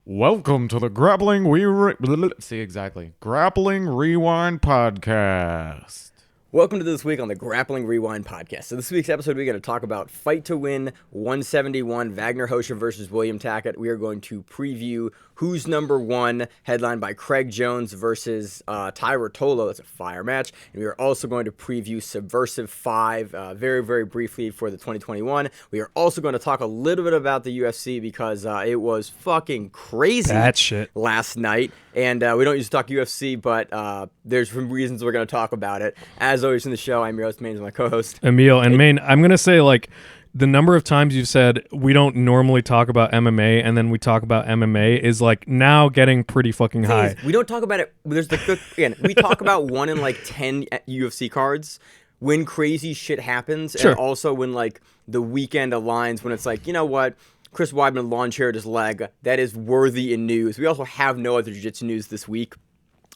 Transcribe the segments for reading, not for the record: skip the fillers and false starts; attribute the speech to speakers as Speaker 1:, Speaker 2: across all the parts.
Speaker 1: Welcome to the Grappling Grappling Rewind Podcast.
Speaker 2: Welcome to this week on the Grappling Rewind Podcast. So this week's episode, we're going to talk about Fight to Win 171, Vagner Rocha versus William Tackett. We are going to preview Who's Number One, headlined by Craig Jones versus Ty Rotolo. That's a fire match. And we are also going to preview Subversive 5 very, very briefly for the 2021. We are also going to talk a little bit about the UFC because it was fucking crazy
Speaker 1: That shit.
Speaker 2: last night. And we don't usually talk UFC, but there's some reasons we're going to talk about it. As always in the show, I'm your host, Maine, my co-host.
Speaker 1: Emil and Maine, I'm going to say, like, the number of times you've said we don't normally talk about MMA and then we talk about MMA is, like, now getting pretty fucking high.
Speaker 2: We don't talk about it. There's again, we talk about 1 in, like, 10 UFC cards when crazy shit happens.
Speaker 1: Sure.
Speaker 2: And also when, like, the weekend aligns when it's like, you know what? Chris Weidman lawn chaired his leg. That is worthy in news. We also have no other jiu-jitsu news this week.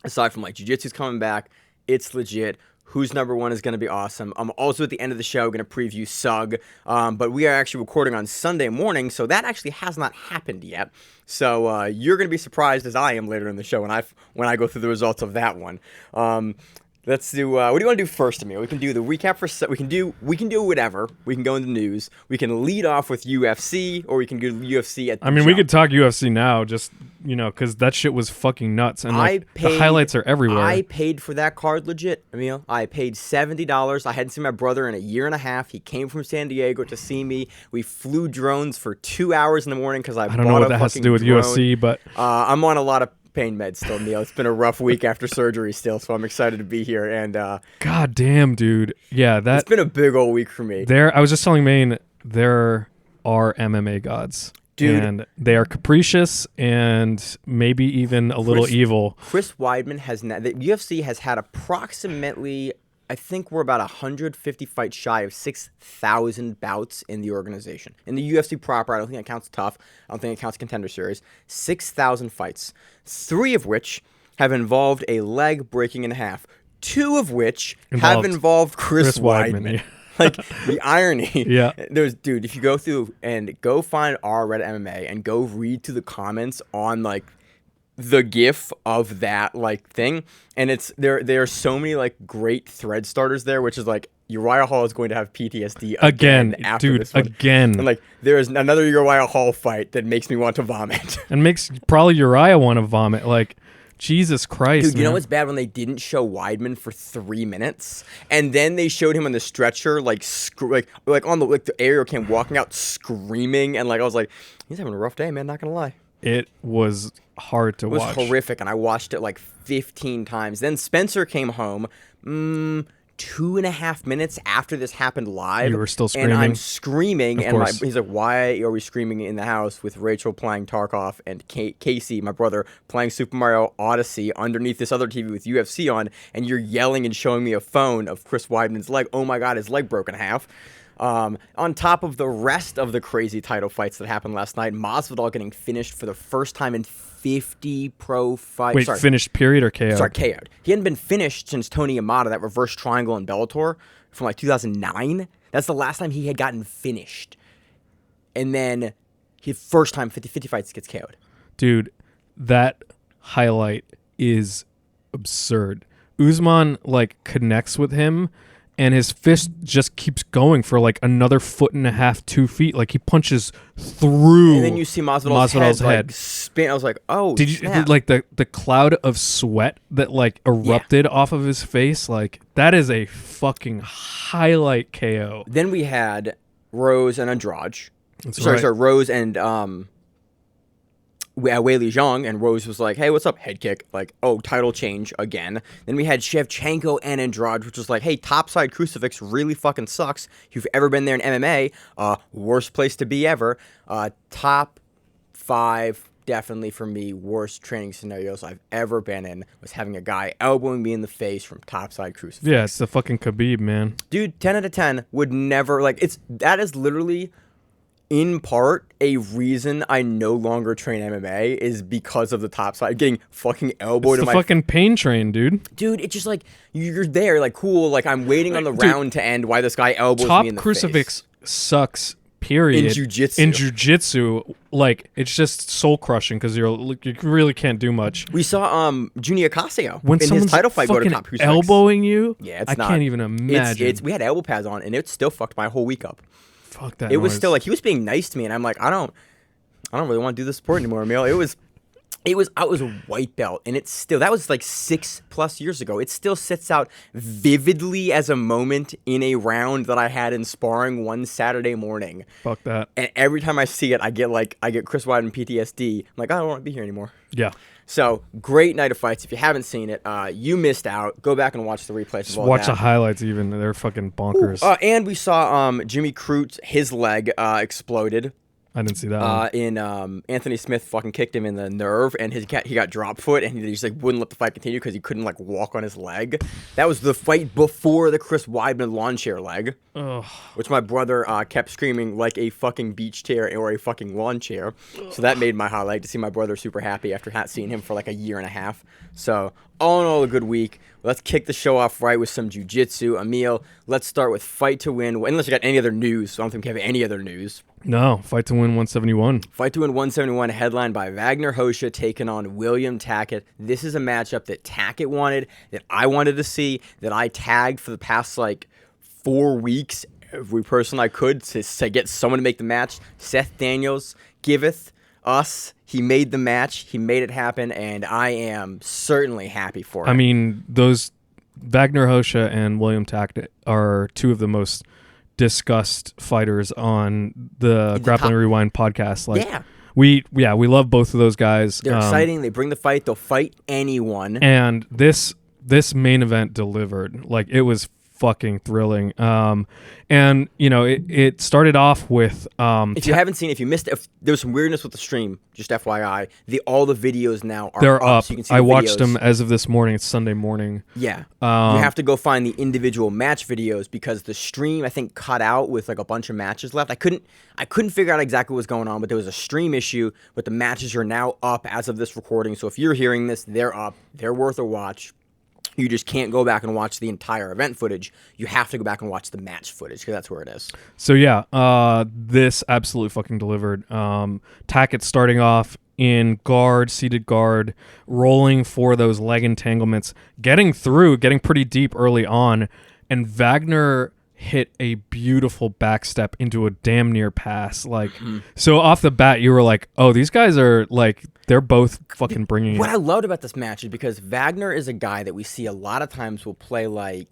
Speaker 2: Aside from, like, jiu-jitsu's coming back. It's legit. Who's Number One is going to be awesome. I'm also at the end of the show going to preview SUG, but we are actually recording on Sunday morning, so that actually has not happened yet. So you're going to be surprised as I am later in the show when I go through the results of that one. Let's do. What do you want to do first, Emil? We can do the recap for. We can do whatever. We can go into news. We can lead off with UFC, or we can do UFC at.
Speaker 1: We could talk UFC now, just because that shit was fucking nuts, and the highlights are everywhere.
Speaker 2: I paid for that card legit, Emil. I paid $70. I hadn't seen my brother in a year and a half. He came from San Diego to see me. We flew drones for 2 hours in the morning because I
Speaker 1: don't know what that has to do with
Speaker 2: drone.
Speaker 1: UFC, but
Speaker 2: I'm on a lot of pain meds still, Neil. It's been a rough week after surgery still, so I'm excited to be here. And
Speaker 1: god damn, dude, yeah,
Speaker 2: it's been a big old week for me.
Speaker 1: I was just telling Maine, there are MMA gods,
Speaker 2: dude,
Speaker 1: and they are capricious and maybe even a little evil.
Speaker 2: Chris Weidman the UFC has had approximately, I think we're about 150 fights shy of 6,000 bouts in the organization. In the UFC proper, I don't think it counts tough. I don't think it counts contender series. 6,000 fights, 3 of which have involved a leg breaking in half, 2 of which have involved Chris Weidman.
Speaker 1: Yeah.
Speaker 2: Like, the irony.
Speaker 1: Yeah.
Speaker 2: Dude, if you go through and go find our Reddit MMA and go read to the comments on, like, the gif of that, like, thing, and it's there are so many, like, great thread starters there, which is like Uriah Hall is going to have PTSD again after this one. And, like, there is another Uriah Hall fight that makes me want to vomit
Speaker 1: and makes probably Uriah want to vomit. Like, Jesus Christ,
Speaker 2: dude, you know what's bad? When they didn't show Weidman for 3 minutes, and then they showed him on the stretcher, like on the aerial cam walking out screaming, and, like, I was like, he's having a rough day, man, not gonna lie.
Speaker 1: It was hard to watch.
Speaker 2: It was horrific, and I watched it like 15 times. Then Spencer came home 2.5 minutes after this happened live.
Speaker 1: You were still screaming?
Speaker 2: And I'm screaming,
Speaker 1: and
Speaker 2: he's like, why are we screaming in the house with Rachel playing Tarkov and Casey, my brother, playing Super Mario Odyssey underneath this other TV with UFC on, and you're yelling and showing me a phone of Chris Weidman's leg. Oh my God, his leg broke in half. On top of the rest of the crazy title fights that happened last night, Masvidal getting finished for the first time in 50 pro fights.
Speaker 1: Wait, finished period or KO'd?
Speaker 2: Sorry, KO'd. He hadn't been finished since Tony Yamada, that reverse triangle in Bellator from like 2009. That's the last time he had gotten finished. And then his first time 50 fights gets KO'd.
Speaker 1: Dude, that highlight is absurd. Usman, like, connects with him, and his fist just keeps going for like another 1.5 feet, 2 feet. Like, he punches through.
Speaker 2: And then you see Masvidal's head. Like, spin. I was like, oh,
Speaker 1: did you like the cloud of sweat that, like, erupted off of his face? Like, that is a fucking highlight KO.
Speaker 2: Then we had Rose and Andrade.
Speaker 1: Sorry,
Speaker 2: Rose and Weili Zhang, and Rose was like, hey, what's up? Head kick. Like, oh, title change again. Then we had Shevchenko and Andrade, which was like, hey, topside crucifix really fucking sucks. If you've ever been there in MMA, worst place to be ever. Top 5, definitely for me, worst training scenarios I've ever been in was having a guy elbowing me in the face from topside crucifix.
Speaker 1: Yeah, it's the fucking Khabib, man.
Speaker 2: Dude, 10 out of 10 would never, like, that is literally, in part, a reason I no longer train MMA is because of the top side. Getting fucking elbowed
Speaker 1: in my... It's the fucking pain train, dude.
Speaker 2: Dude, it's just like, you're there, like, cool, like, I'm waiting on the round to end while this guy elbows me in the face.
Speaker 1: Top crucifix sucks period.
Speaker 2: In jiu-jitsu.
Speaker 1: In jiu-jitsu, like, it's just soul-crushing because you really can't do much.
Speaker 2: We saw Junior Casio
Speaker 1: When
Speaker 2: in his title fight go to top cruiserweights.
Speaker 1: elbowing you,
Speaker 2: Yeah, it's
Speaker 1: I
Speaker 2: not.
Speaker 1: can't even imagine.
Speaker 2: We had elbow pads on, and it still fucked my whole week up.
Speaker 1: Fuck that.
Speaker 2: It was still like he was being nice to me, and I'm like, I don't really want to do this sport anymore, Emil. I was a white belt, and it's still, that was like 6+ years ago. It still sits out vividly as a moment in a round that I had in sparring one Saturday morning.
Speaker 1: Fuck that.
Speaker 2: And every time I see it, I get Chris Weidman PTSD. I'm like, I don't want to be here anymore.
Speaker 1: Yeah.
Speaker 2: So, great night of fights. If you haven't seen it, you missed out. Go back and watch the replays.
Speaker 1: Just watch the highlights even. They're fucking bonkers.
Speaker 2: And we saw Jimmy Crute, his leg exploded.
Speaker 1: I didn't see that
Speaker 2: one. Anthony Smith fucking kicked him in the nerve, and he got drop foot, and he just like wouldn't let the fight continue because he couldn't like walk on his leg. That was the fight before the Chris Weidman lawn chair leg, which my brother kept screaming like a fucking beach chair or a fucking lawn chair. So that made my highlight to see my brother super happy after not seeing him for like a year and a half. So all in all, a good week. Let's kick the show off right with some jiu-jitsu. Emil, let's start with Fight to Win. Unless you got any other news, so I don't think we have any other news.
Speaker 1: No, Fight to Win 171.
Speaker 2: Fight to Win 171, headlined by Vagner Rocha taking on William Tackett. This is a matchup that Tackett wanted, that I wanted to see, that I tagged for the past, 4 weeks, every person I could to get someone to make the match. Seth Daniels giveth us. He made the match. He made it happen, and I am certainly happy for it.
Speaker 1: I mean, those Vagner Rocha and William Tackett are two of the most discussed fighters on the Grappling Rewind podcast. We love both of those guys.
Speaker 2: They're exciting. They bring the fight. They'll fight anyone.
Speaker 1: And this main event delivered. Like, it was fucking thrilling. And it started off with
Speaker 2: if you haven't seen, if you missed it, if there was some weirdness with the stream, just FYI, all the videos now are
Speaker 1: they're up.
Speaker 2: So you can see
Speaker 1: I
Speaker 2: the
Speaker 1: watched
Speaker 2: videos.
Speaker 1: them as of this morning. It's Sunday morning.
Speaker 2: Yeah. You have to go find the individual match videos because the stream, I think, cut out with a bunch of matches left. I couldn't figure out exactly what was going on, but there was a stream issue, but the matches are now up as of this recording. So if you're hearing this, they're up. They're worth a watch. You just can't go back and watch the entire event footage. You have to go back and watch the match footage because that's where it is.
Speaker 1: So yeah, this absolutely fucking delivered. Tackett starting off in guard, seated guard, rolling for those leg entanglements, getting pretty deep early on, and Vagner hit a beautiful backstep into a damn near pass. So off the bat, you were like, oh, these guys are they're both fucking bringing it.
Speaker 2: What I loved about this match is because Vagner is a guy that we see a lot of times will play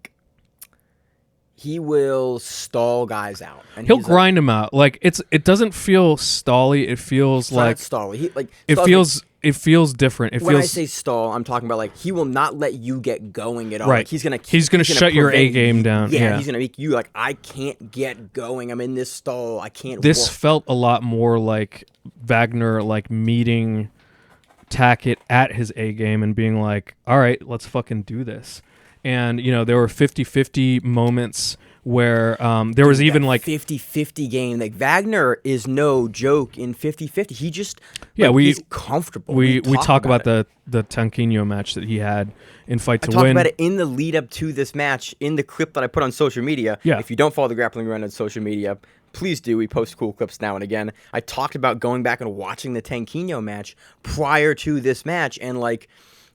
Speaker 2: he will stall guys out. And
Speaker 1: he'll grind them out. It doesn't feel stally. It feels like
Speaker 2: stally.
Speaker 1: It feels different.
Speaker 2: When I say stall, I'm talking about he will not let you get going at all.
Speaker 1: Right.
Speaker 2: He's gonna
Speaker 1: shut your A game down.
Speaker 2: Yeah, he's gonna make you I can't get going. I'm in this stall. I can't.
Speaker 1: This felt a lot more like Vagner meeting Tackett at his A game and being like, all right, let's fucking do this. And there were 50-50 moments where there was even
Speaker 2: 50-50 game. Vagner is no joke in 50-50. He just he's comfortable.
Speaker 1: We talk about the Tanquinho match that he had in Fight to Win.
Speaker 2: I talked about it in the lead up to this match in the clip that I put on social media.
Speaker 1: Yeah.
Speaker 2: If you don't follow the Grappling Run on social media, please do. We post cool clips now and again. I talked about going back and watching the Tanquinho match prior to this match, and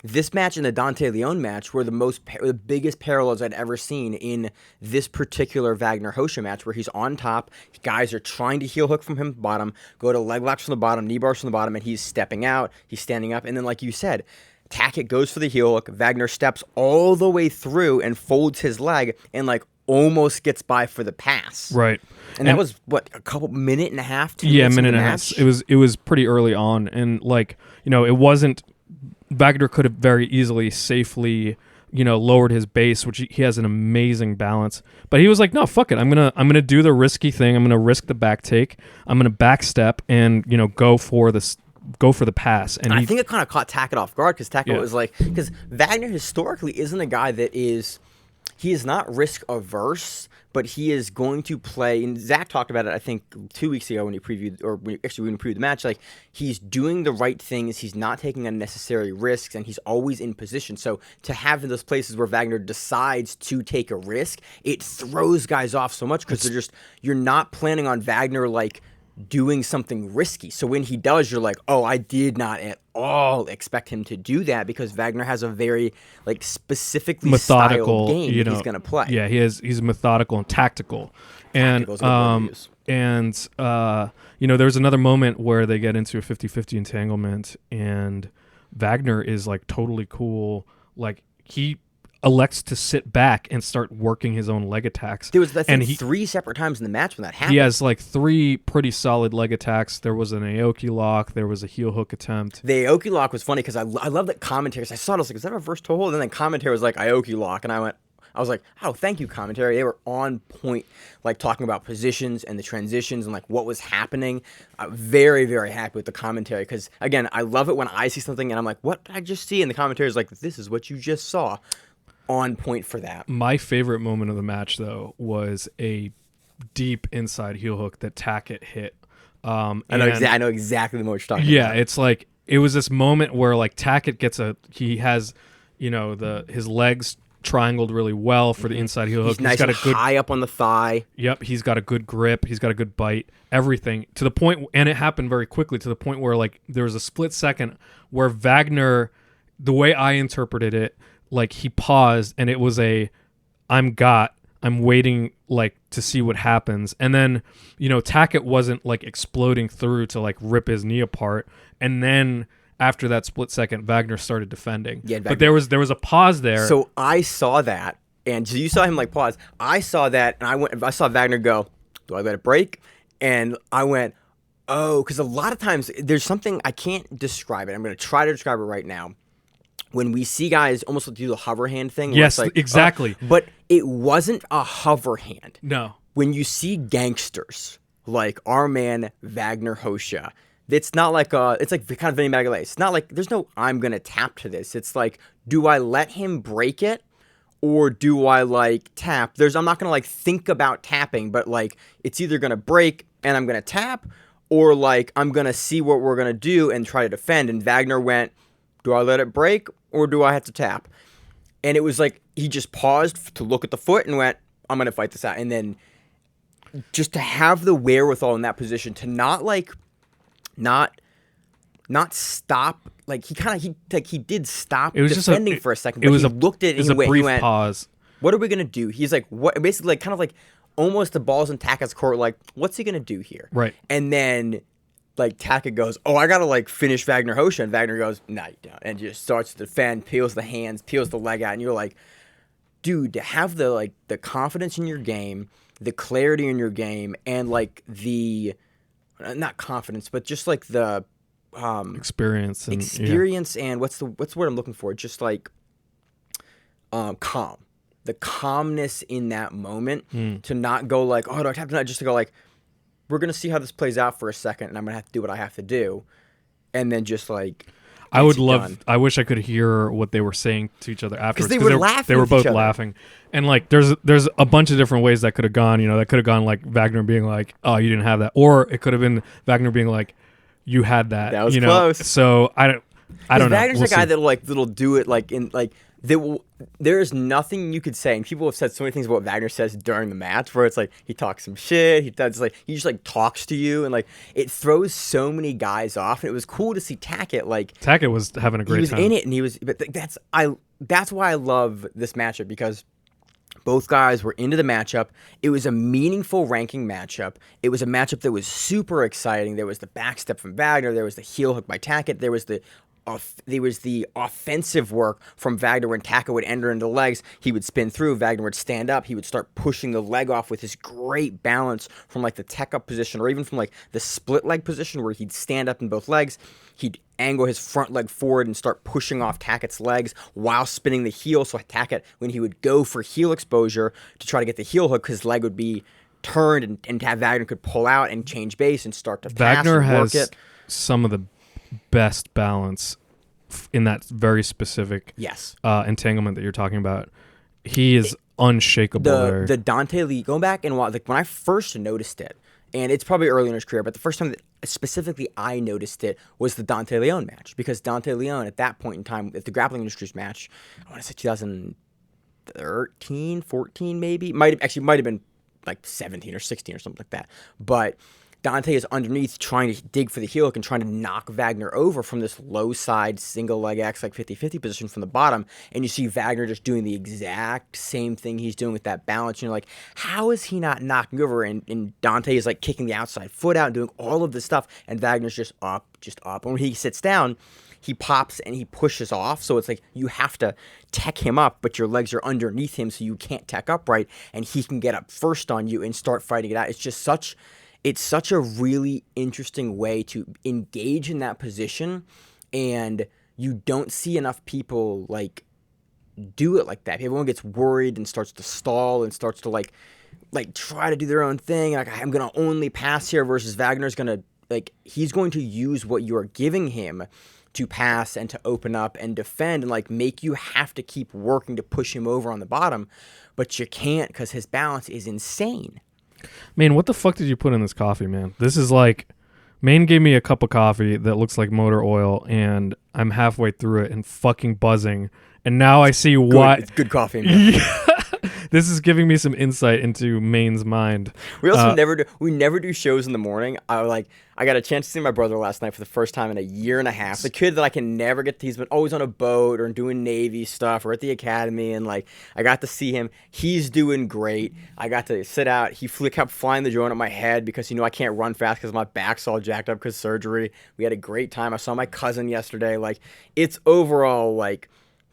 Speaker 2: this match and the Dante Leon match were the biggest parallels I'd ever seen in this particular Vagner Rocha match, where he's on top, guys are trying to heel hook from him bottom, go to leg locks from the bottom, knee bars from the bottom, and he's stepping out, he's standing up, and then like you said, Tackett goes for the heel hook, Vagner steps all the way through and folds his leg and almost gets by for the pass.
Speaker 1: Right.
Speaker 2: And that was what, a couple minute and a half, 2
Speaker 1: yeah,
Speaker 2: minutes
Speaker 1: minute
Speaker 2: in the
Speaker 1: and a
Speaker 2: match?
Speaker 1: half. It was pretty early on, and it wasn't. Vagner could have very easily, safely, lowered his base, which he has an amazing balance. But he was like, no, fuck it. I'm gonna do the risky thing. I'm gonna risk the back take. I'm gonna backstep and go for the pass. And
Speaker 2: I think it kind of caught Tackett off guard because Tackett was because Vagner historically isn't a guy that is. he is not risk averse, but he is going to play. And Zach talked about it, I think, 2 weeks ago when he previewed, or when he previewed the match. Like, he's doing the right things. He's not taking unnecessary risks, and he's always in position. So to have in those places where Vagner decides to take a risk, it throws guys off so much because you're not planning on Vagner like doing something risky. So when he does, you're like, oh, I did not at all expect him to do that, because Vagner has a very like specifically
Speaker 1: methodical
Speaker 2: styled game
Speaker 1: you know,
Speaker 2: he's going to play.
Speaker 1: Yeah, he's methodical and tactical. And you know, there's another moment where they get into a 50-50 entanglement, and Vagner is like totally cool. Like, he elects to sit back and start working his own leg attacks.
Speaker 2: There was, I think, 3 separate times in the match when that happened.
Speaker 1: He has like 3 pretty solid leg attacks. There was an Aoki lock. There was a heel hook attempt.
Speaker 2: The Aoki lock was funny because I love that commentary. I saw it, I was like, is that a reverse toe hold? And then commentary was like, Aoki lock. And I was like, oh, thank you, commentary. They were on point, like talking about positions and the transitions and like what was happening. I'm very, very happy with the commentary because, again, I love it when I see something and I'm like, what did I just see? And the commentary is like, this is what you just saw. On point for that.
Speaker 1: My favorite moment of the match, though, was a deep inside heel hook that Tackett hit.
Speaker 2: I know exactly the moment you're talking about.
Speaker 1: Yeah, it's like, it was this moment where like Tackett he has, you know, his legs triangled really well for the inside heel hook.
Speaker 2: He's nice, got a good high up on the thigh.
Speaker 1: Yep, he's got a good grip. He's got a good bite. Everything to the point, and it happened very quickly to the point where like there was a split second where Vagner, the way I interpreted it, like he paused and it was I'm waiting like to see what happens. And then, you know, Tackett wasn't like exploding through to like rip his knee apart. And then after that split second, Vagner started defending. Yeah, but there was a pause there.
Speaker 2: So I saw that, and so you saw him like pause. I saw that, and I saw Vagner go, do I let it break? And I went, oh, because a lot of times there's something I can't describe it. I'm going to try to describe it right now. When we see guys almost do the hover hand thing.
Speaker 1: Yes,
Speaker 2: like,
Speaker 1: exactly.
Speaker 2: But it wasn't a hover hand.
Speaker 1: No.
Speaker 2: When you see gangsters like our man Vagner Rocha, it's not like it's like kind of Vinny Magalhaes. It's not like there's no I'm going to tap to this. It's like, do I let him break it or do I like tap? I'm not going to like think about tapping, but like it's either going to break and I'm going to tap, or like I'm going to see what we're going to do and try to defend. And Vagner went, do I let it break or do I have to tap? And it was like he just paused to look at the foot and went, I'm going to fight this out. And then just to have the wherewithal in that position to not stop. Like he did stop defending for a second, but he looked at it and he went,
Speaker 1: pause.
Speaker 2: What are we going to do? He's like, what? Basically like kind of like almost the ball's in Tackett's court. Like, what's he going to do here?
Speaker 1: Right.
Speaker 2: And then like Tackett goes, oh, I gotta like finish Vagner Rocha, and Vagner goes, no, you don't, and just starts to defend, peels the hands, peels the leg out, and you're like, dude, to have the confidence in your game, the clarity in your game, and like the not confidence, but just like the
Speaker 1: experience
Speaker 2: and what's the word I'm looking for? Just like calm, the calmness in that moment to not go like, oh, do I have to not, just to go like, we're going to see how this plays out for a second, and I'm going to have to do what I have to do. And then just like,
Speaker 1: I wish I could hear what they were saying to each other afterwards.
Speaker 2: Because they were laughing.
Speaker 1: They were both laughing. And like, there's a bunch of different ways that could have gone. You know, that could have gone like Vagner being like, oh, you didn't have that. Or it could have been Vagner being like, you had that.
Speaker 2: That was
Speaker 1: close. So I don't know.
Speaker 2: Vagner's the guy that'll do it like in like, there is nothing you could say, and people have said so many things about what Vagner says during the match, where it's like he talks some shit, he just like talks to you, and like it throws so many guys off. And it was cool to see Tackett. Like
Speaker 1: Tackett was having a great time.
Speaker 2: He was in it, and he was. But that's why I love this matchup, because both guys were into the matchup. It was a meaningful ranking matchup. It was a matchup that was super exciting. There was the backstep from Vagner. There was the heel hook by Tackett. There was the offensive work from Vagner. When Tackett would enter into legs, he would spin through, Vagner would stand up, he would start pushing the leg off with his great balance from like the tech up position, or even from like the split leg position where he'd stand up in both legs, he'd angle his front leg forward and start pushing off Tackett's legs while spinning the heel, so Tackett, when he would go for heel exposure to try to get the heel hook, his leg would be turned and have Vagner could pull out and change base and start to pass
Speaker 1: Vagner
Speaker 2: and work
Speaker 1: has
Speaker 2: it.
Speaker 1: Some of the best balance in that very specific entanglement that you're talking about. He is unshakable there.
Speaker 2: The Dante Lee, going back and watch, like when I first noticed it, and it's probably early in his career, but the first time that specifically I noticed it was the Dante Leon match, because Dante Leon at that point in time, at the Grappling Industries match, I want to say 2013, 14 maybe, might have been like 17 or 16 or something like that, but Dante is underneath trying to dig for the heel hook and trying to knock Vagner over from this low side single leg X like 50-50 position from the bottom. And you see Vagner just doing the exact same thing he's doing with that balance. And you're like, how is he not knocking over? And Dante is like kicking the outside foot out and doing all of this stuff. And Wagner's just up. And when he sits down, he pops and he pushes off. So it's like you have to tech him up, but your legs are underneath him, so you can't tech up right. And he can get up first on you and start fighting it out. It's such a really interesting way to engage in that position, and you don't see enough people like do it like that. Everyone gets worried and starts to stall and starts to like try to do their own thing. Like, I'm gonna only pass here, versus Wagner's gonna he's going to use what you are giving him to pass and to open up and defend and like make you have to keep working to push him over on the bottom, but you can't because his balance is insane.
Speaker 1: Man, what the fuck did you put in this coffee, man? This is like, Maine gave me a cup of coffee that looks like motor oil, and I'm halfway through it and fucking buzzing. And now I see why.
Speaker 2: It's good coffee in here.
Speaker 1: This is giving me some insight into Maine's mind.
Speaker 2: We also never do shows in the morning. I got a chance to see my brother last night for the first time in a year and a half. The kid that I can never get to, he's been always on a boat or doing Navy stuff or at the academy, and I got to see him. He's doing great. I got to sit out. He kept flying the joint at my head because I can't run fast because my back's all jacked up because surgery. We had a great time. I saw my cousin yesterday. It's overall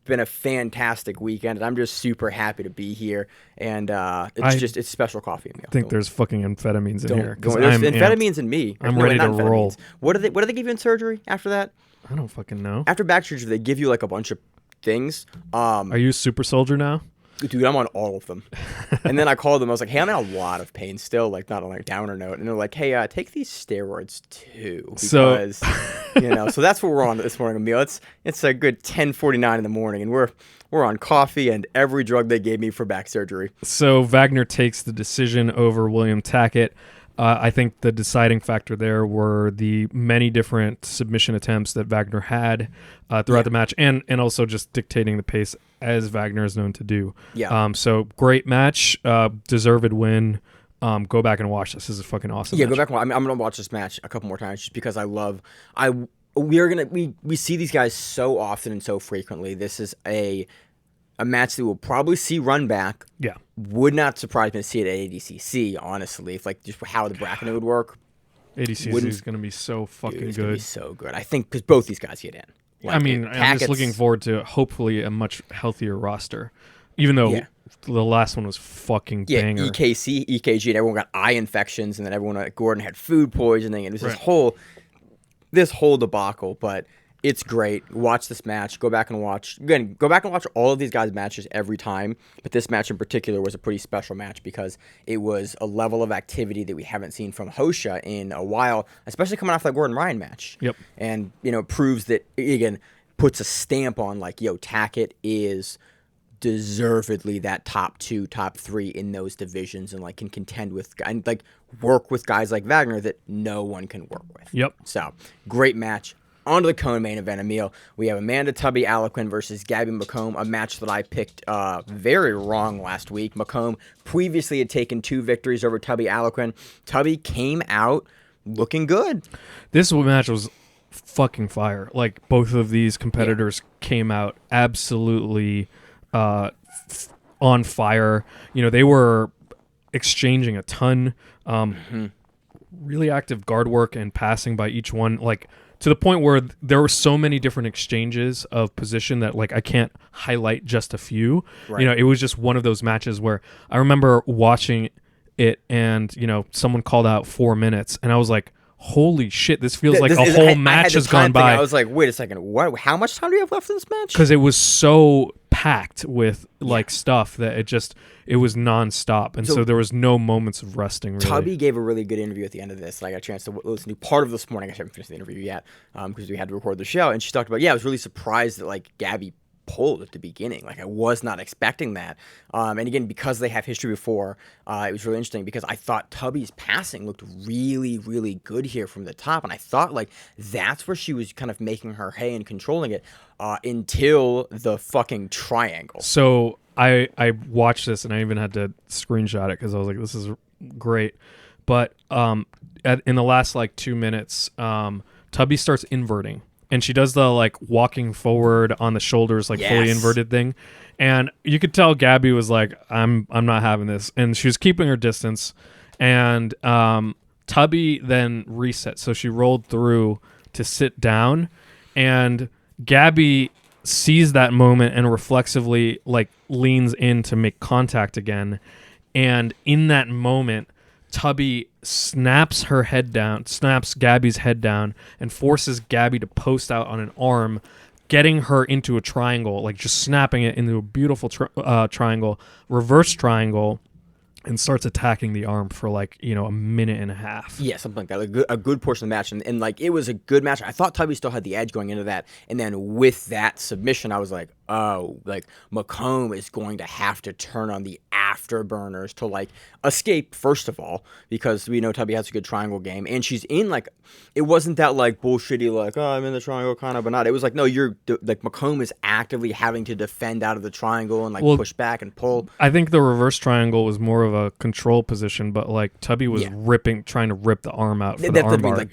Speaker 2: been a fantastic weekend, and I'm just super happy to be here, and it's special coffee.
Speaker 1: I think there's fucking amphetamines in here.
Speaker 2: There's amphetamines in me.
Speaker 1: I'm ready to roll.
Speaker 2: What do they give you in surgery after that?
Speaker 1: I don't fucking know.
Speaker 2: After back surgery, they give you a bunch of things.
Speaker 1: Are you a super soldier now?
Speaker 2: Dude, I'm on all of them. And then I called them. I was like, hey, I'm in a lot of pain still, not on a downer note. And they're like, hey, take these steroids too. Because, so that's what we're on this morning, Emil. It's a good 10:49 in the morning, and we're on coffee and every drug they gave me for back surgery.
Speaker 1: So Vagner takes the decision over William Tackett. I think the deciding factor there were the many different submission attempts that Vagner had throughout the match, and also just dictating the pace as Vagner is known to do.
Speaker 2: Yeah.
Speaker 1: So great match, deserved win. Go back and watch this. This is a fucking awesome.
Speaker 2: Yeah,
Speaker 1: match.
Speaker 2: go back. I'm gonna watch this match a couple more times just because we see these guys so often and so frequently. This is a match that we'll probably see run back.
Speaker 1: Yeah.
Speaker 2: Would not surprise me to see it at ADCC, honestly, if just how the bracketing would work.
Speaker 1: ADCC is going to be so fucking good. It's going to be
Speaker 2: so good. I think because both these guys get in.
Speaker 1: I'm just looking forward to hopefully a much healthier roster, even though the last one was fucking banger.
Speaker 2: EKC, EKG, and everyone got eye infections, and then everyone at Gordon had food poisoning, and it was this whole debacle, but it's great. Watch this match. Go back and watch all of these guys' matches every time. But this match in particular was a pretty special match because it was a level of activity that we haven't seen from Rocha in a while, especially coming off that Gordon Ryan match.
Speaker 1: Yep.
Speaker 2: And, proves that, again, puts a stamp on, Tackett is deservedly that top 2, top 3 in those divisions, and can contend with and work with guys like Vagner that no one can work with.
Speaker 1: Yep.
Speaker 2: So, great match. On to the co-main event, Emil. We have Amanda Tubby Alequin versus Gabby McComb, a match that I picked very wrong last week. MaComb previously had taken 2 victories over Tubby Alequin. Tubby came out looking good.
Speaker 1: This match was fucking fire. Both of these competitors came out absolutely on fire. They were exchanging a ton. Really active guard work and passing by each one. To the point where there were so many different exchanges of position that I can't highlight just a few. Right. It was just one of those matches where I remember watching it and, someone called out 4 minutes and I was like, holy shit, this feels like a whole match has gone by.
Speaker 2: I was like, wait a second, what? How much time do you have left in this match?
Speaker 1: Because it was so packed with stuff that it was nonstop, and so there was no moments of resting. Really.
Speaker 2: Tubby gave a really good interview at the end of this. I got a chance to listen to part of this morning. I haven't finished the interview yet because we had to record the show, and she talked about I was really surprised that Gabby pulled at the beginning. Like, I was not expecting that. And again, because they have history before, it was really interesting because I thought Tubby's passing looked really, really good here from the top. And I thought, like, that's where she was kind of making her hay and controlling it until the fucking triangle.
Speaker 1: So I watched this and I even had to screenshot it because I was like, this is great. But in the last like 2 minutes, Tubby starts inverting. And she does the like walking forward on the shoulders, like fully inverted thing. And you could tell Gabby was like, I'm not having this. And she was keeping her distance. And Tubby then reset. So she rolled through to sit down. And Gabby sees that moment and reflexively like leans in to make contact again. And in that moment, Tubby snaps Gabby's head down and forces Gabby to post out on an arm, getting her into a triangle, like just snapping it into a beautiful triangle, reverse triangle, and starts attacking the arm for like, a minute and a half.
Speaker 2: Yeah, something like that. A good portion of the match. And like, it was a good match. I thought Tubby still had the edge going into that. And then with that submission, I was like, oh, like MaComb is going to have to turn on the afterburners to like escape, first of all, because we know Tubby has a good triangle game. And she's in like, it wasn't that like bullshitty, like, oh, I'm in the triangle kind of, but not. It was like, no, you're like MaComb is actively having to defend out of the triangle and like push back and pull.
Speaker 1: I think the reverse triangle was more of a control position, but like Tubby was trying to rip the arm out for the arm bar.
Speaker 2: Like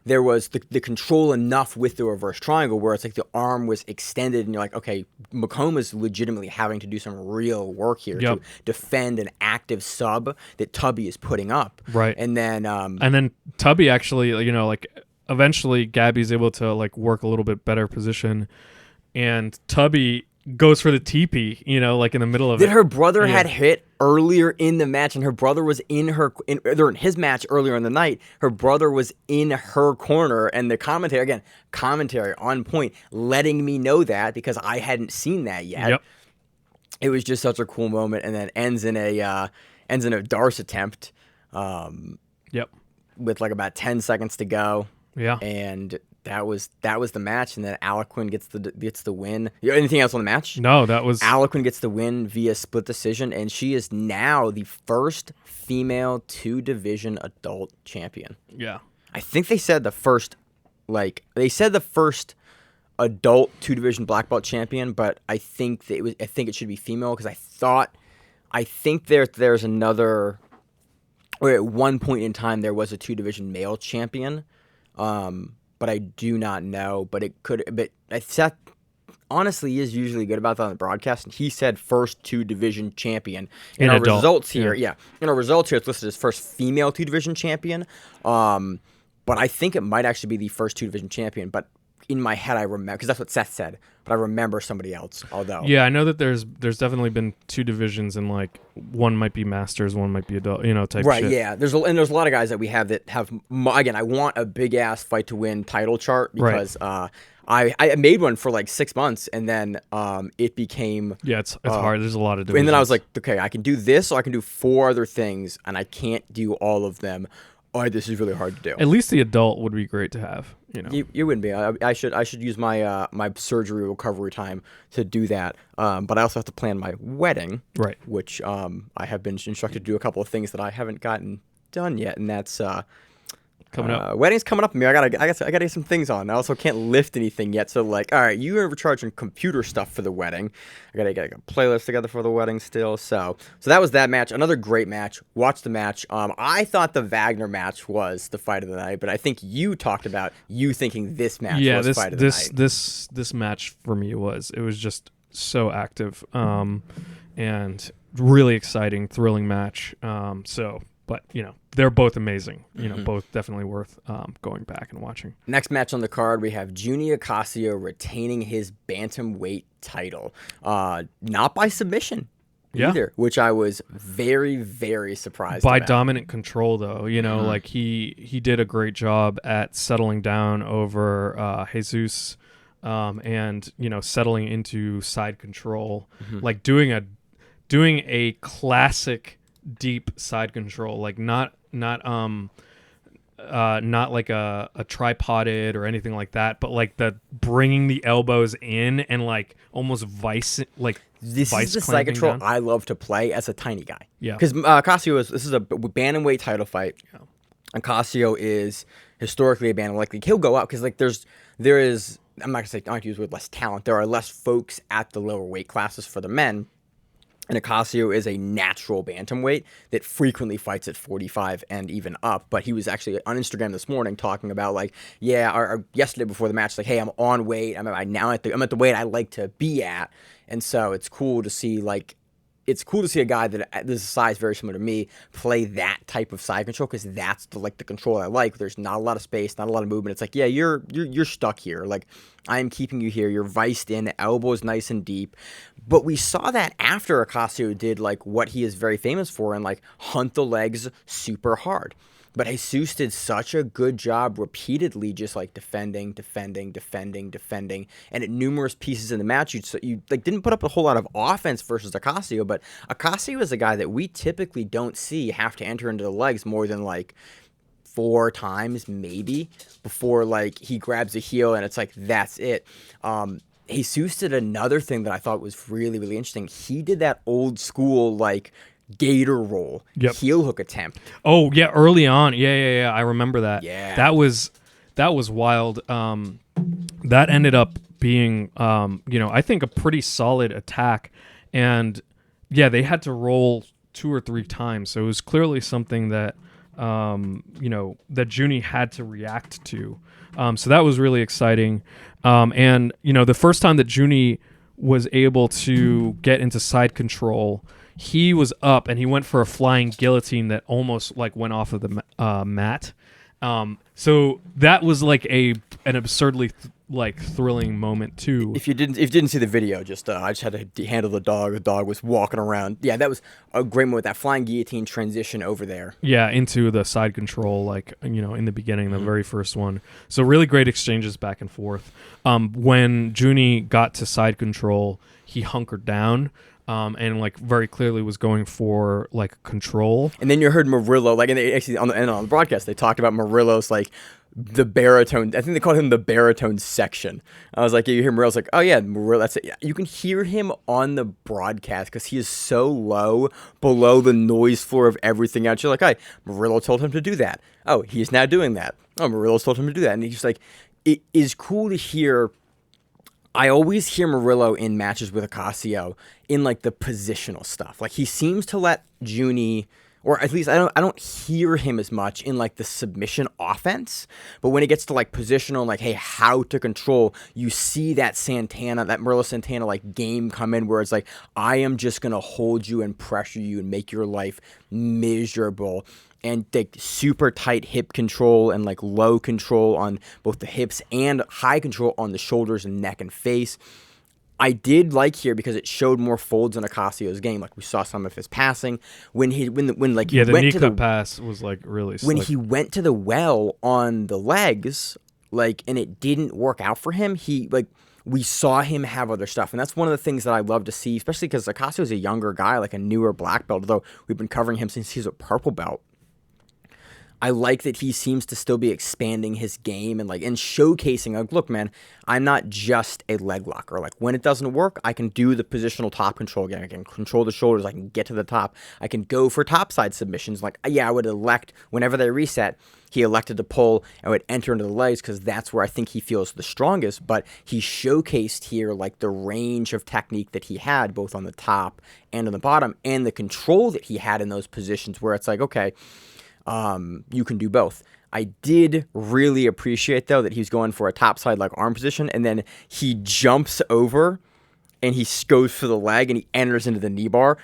Speaker 2: there was the control enough with the reverse triangle where it's like the arm was extended and you're like, okay, MaComb is legitimately having to do some real work here to defend an active sub that Tubby is putting up.
Speaker 1: Right.
Speaker 2: And then
Speaker 1: Tubby actually, like eventually Gabby's able to like work a little bit better position and Tubby goes for the teepee, like in the middle of it.
Speaker 2: That her brother had hit earlier in the match, and her brother was in his match earlier in the night. Her brother was in her corner, and the commentary on point, letting me know that because I hadn't seen that yet.
Speaker 1: Yep.
Speaker 2: It was just such a cool moment, and then ends in a Darce attempt. With like about 10 seconds to go.
Speaker 1: Yeah.
Speaker 2: And that was the match, and then Alequin gets the win. Anything else on the match?
Speaker 1: No, that was
Speaker 2: Alequin gets the win via split decision, and she is now the first female 2-division adult champion.
Speaker 1: Yeah,
Speaker 2: I think they said the first adult 2-division black belt champion, but I think it should be female because I think there's another. Or at one point in time there was a 2-division male champion. But I do not know. But it could. But Seth honestly is usually good about that on the broadcast. And he said first 2-division champion. In our results here, in our results here, it's listed as first female 2-division champion. But I think it might actually be the first 2-division champion. But in my head, I remember because that's what Seth said. But I remember somebody else. Although,
Speaker 1: yeah, I know that there's definitely been 2 divisions, and like one might be masters, one might be adult, type
Speaker 2: right,
Speaker 1: shit.
Speaker 2: Yeah. There's a lot of guys that we have that have. Again, I want a big ass fight to win title chart because I made one for like 6 months, and then it became
Speaker 1: it's hard. There's a lot of divisions.
Speaker 2: And then I was like, okay, I can do this, or I can do 4 other things, and I can't do all of them. Oh, this is really hard to do.
Speaker 1: At least the adult would be great to have.
Speaker 2: You wouldn't be. I should use my my surgery recovery time to do that. But I also have to plan my wedding,
Speaker 1: right?
Speaker 2: Which I have been instructed to do a couple of things that I haven't gotten done yet, and that's
Speaker 1: coming up.
Speaker 2: Wedding's coming up. I gotta get some things on. I also can't lift anything yet. So like, all right, you're overcharging computer stuff for the wedding. I gotta get a playlist together for the wedding still. So that was that match. Another great match. Watch the match. I thought the Vagner match was the fight of the night, but I think you talked about you thinking this match was the fight of the night.
Speaker 1: This match for me was just so active, and really exciting, thrilling match. But they're both amazing. Both definitely worth going back and watching.
Speaker 2: Next match on the card, we have Junior Ocasio retaining his bantamweight title, not by submission either, which I was very, very surprised
Speaker 1: by
Speaker 2: about.
Speaker 1: dominant control, though. Like he did a great job at settling down over Jesus, and settling into side control, like doing a classic deep side control, like not not like a tripoded or anything like that, but like the bringing the elbows in and like almost
Speaker 2: This
Speaker 1: vice
Speaker 2: is the side
Speaker 1: clamping
Speaker 2: control
Speaker 1: down.
Speaker 2: I love to play as a tiny guy.
Speaker 1: Yeah.
Speaker 2: Because this is a bantamweight title fight.
Speaker 1: Yeah.
Speaker 2: And Casio is historically a bantamweight. Like, he'll go up because like there is, I'm not gonna use the word less talent. There are less folks at the lower weight classes for the men. And Ocasio is a natural bantamweight that frequently fights at 45 and even up. But he was actually on Instagram this morning talking about like, or yesterday before the match, like, hey, I'm on weight. I'm at the weight I like to be at. And so it's cool to see a guy that this is a size very similar to me play that type of side control, because that's the control I like. There's not a lot of space, not a lot of movement. It's like, yeah, you're stuck here. Like, I am keeping you here. You're viced in, elbows nice and deep. But we saw that after Ocasio did like what he is very famous for and like hunt the legs super hard. But Jesus did such a good job repeatedly just like defending, and at numerous pieces in the match, you like didn't put up a whole lot of offense versus Ocasio, but Ocasio is a guy that we typically don't see have to enter into the legs more than like 4 times maybe before like he grabs a heel and it's like that's it. Jesus did another thing that I thought was really, really interesting. He did that old school like gator roll, heel hook attempt.
Speaker 1: Oh yeah, early on. Yeah. I remember that.
Speaker 2: Yeah.
Speaker 1: That was wild. That ended up being I think a pretty solid attack. And yeah, they had to roll 2 or 3 times. So it was clearly something that that Junie had to react to. So that was really exciting. And the first time that Junie was able to get into side control, he was up and he went for a flying guillotine that almost like went off of the mat. So that was like an absurdly thrilling moment too.
Speaker 2: If you didn't see the video, I just had to handle the dog. The dog was walking around. Yeah, that was a great moment. That flying guillotine transition over there.
Speaker 1: Yeah, into the side control, in the beginning, the very first one. So really great exchanges back and forth. When Junie got to side control, he hunkered down. And like very clearly was going for like control.
Speaker 2: And then you heard Murillo, like, and they actually on the broadcast they talked about Murillo's like the baritone. I think they called him the baritone section. I was like, you hear Murillo's like, oh yeah, Murillo. That's it. Yeah. You can hear him on the broadcast because he is so low below the noise floor of everything else. You're like, hey, Murillo told him to do that. Oh, he's now doing that. Oh, Murillo's told him to do that, and he's just like, it is cool to hear. I always hear Murillo in matches with Ocasio in like the positional stuff. Like he seems to let Junie, or at least I don't hear him as much in like the submission offense. But when it gets to like positional, like, hey, how to control, you see that Murillo Santana like game come in where it's like, I am just gonna hold you and pressure you and make your life miserable. And take super tight hip control and like low control on both the hips and high control on the shoulders and neck and face. I did like here because it showed more folds in Ocasio's game. Like we saw some of his passing when the
Speaker 1: knee cut pass was like really slick.
Speaker 2: When he went to the well on the legs, like, and it didn't work out for him. We saw him have other stuff, and that's one of the things that I love to see, especially because Ocasio is a younger guy, like a newer black belt. Although we've been covering him since he's a purple belt. I like that he seems to still be expanding his game and showcasing, like, look, man, I'm not just a leg locker. Like, when it doesn't work, I can do the positional top control again. I can control the shoulders. I can get to the top. I can go for topside submissions. Like, yeah, I would elect, whenever they reset, he elected to pull and would enter into the legs because that's where I think he feels the strongest. But he showcased here, like, the range of technique that he had, both on the top and on the bottom, and the control that he had in those positions where it's like, okay, you can do both. I did really appreciate, though, that he's going for a topside like arm position, and then he jumps over and he goes for the leg and he enters into the knee bar.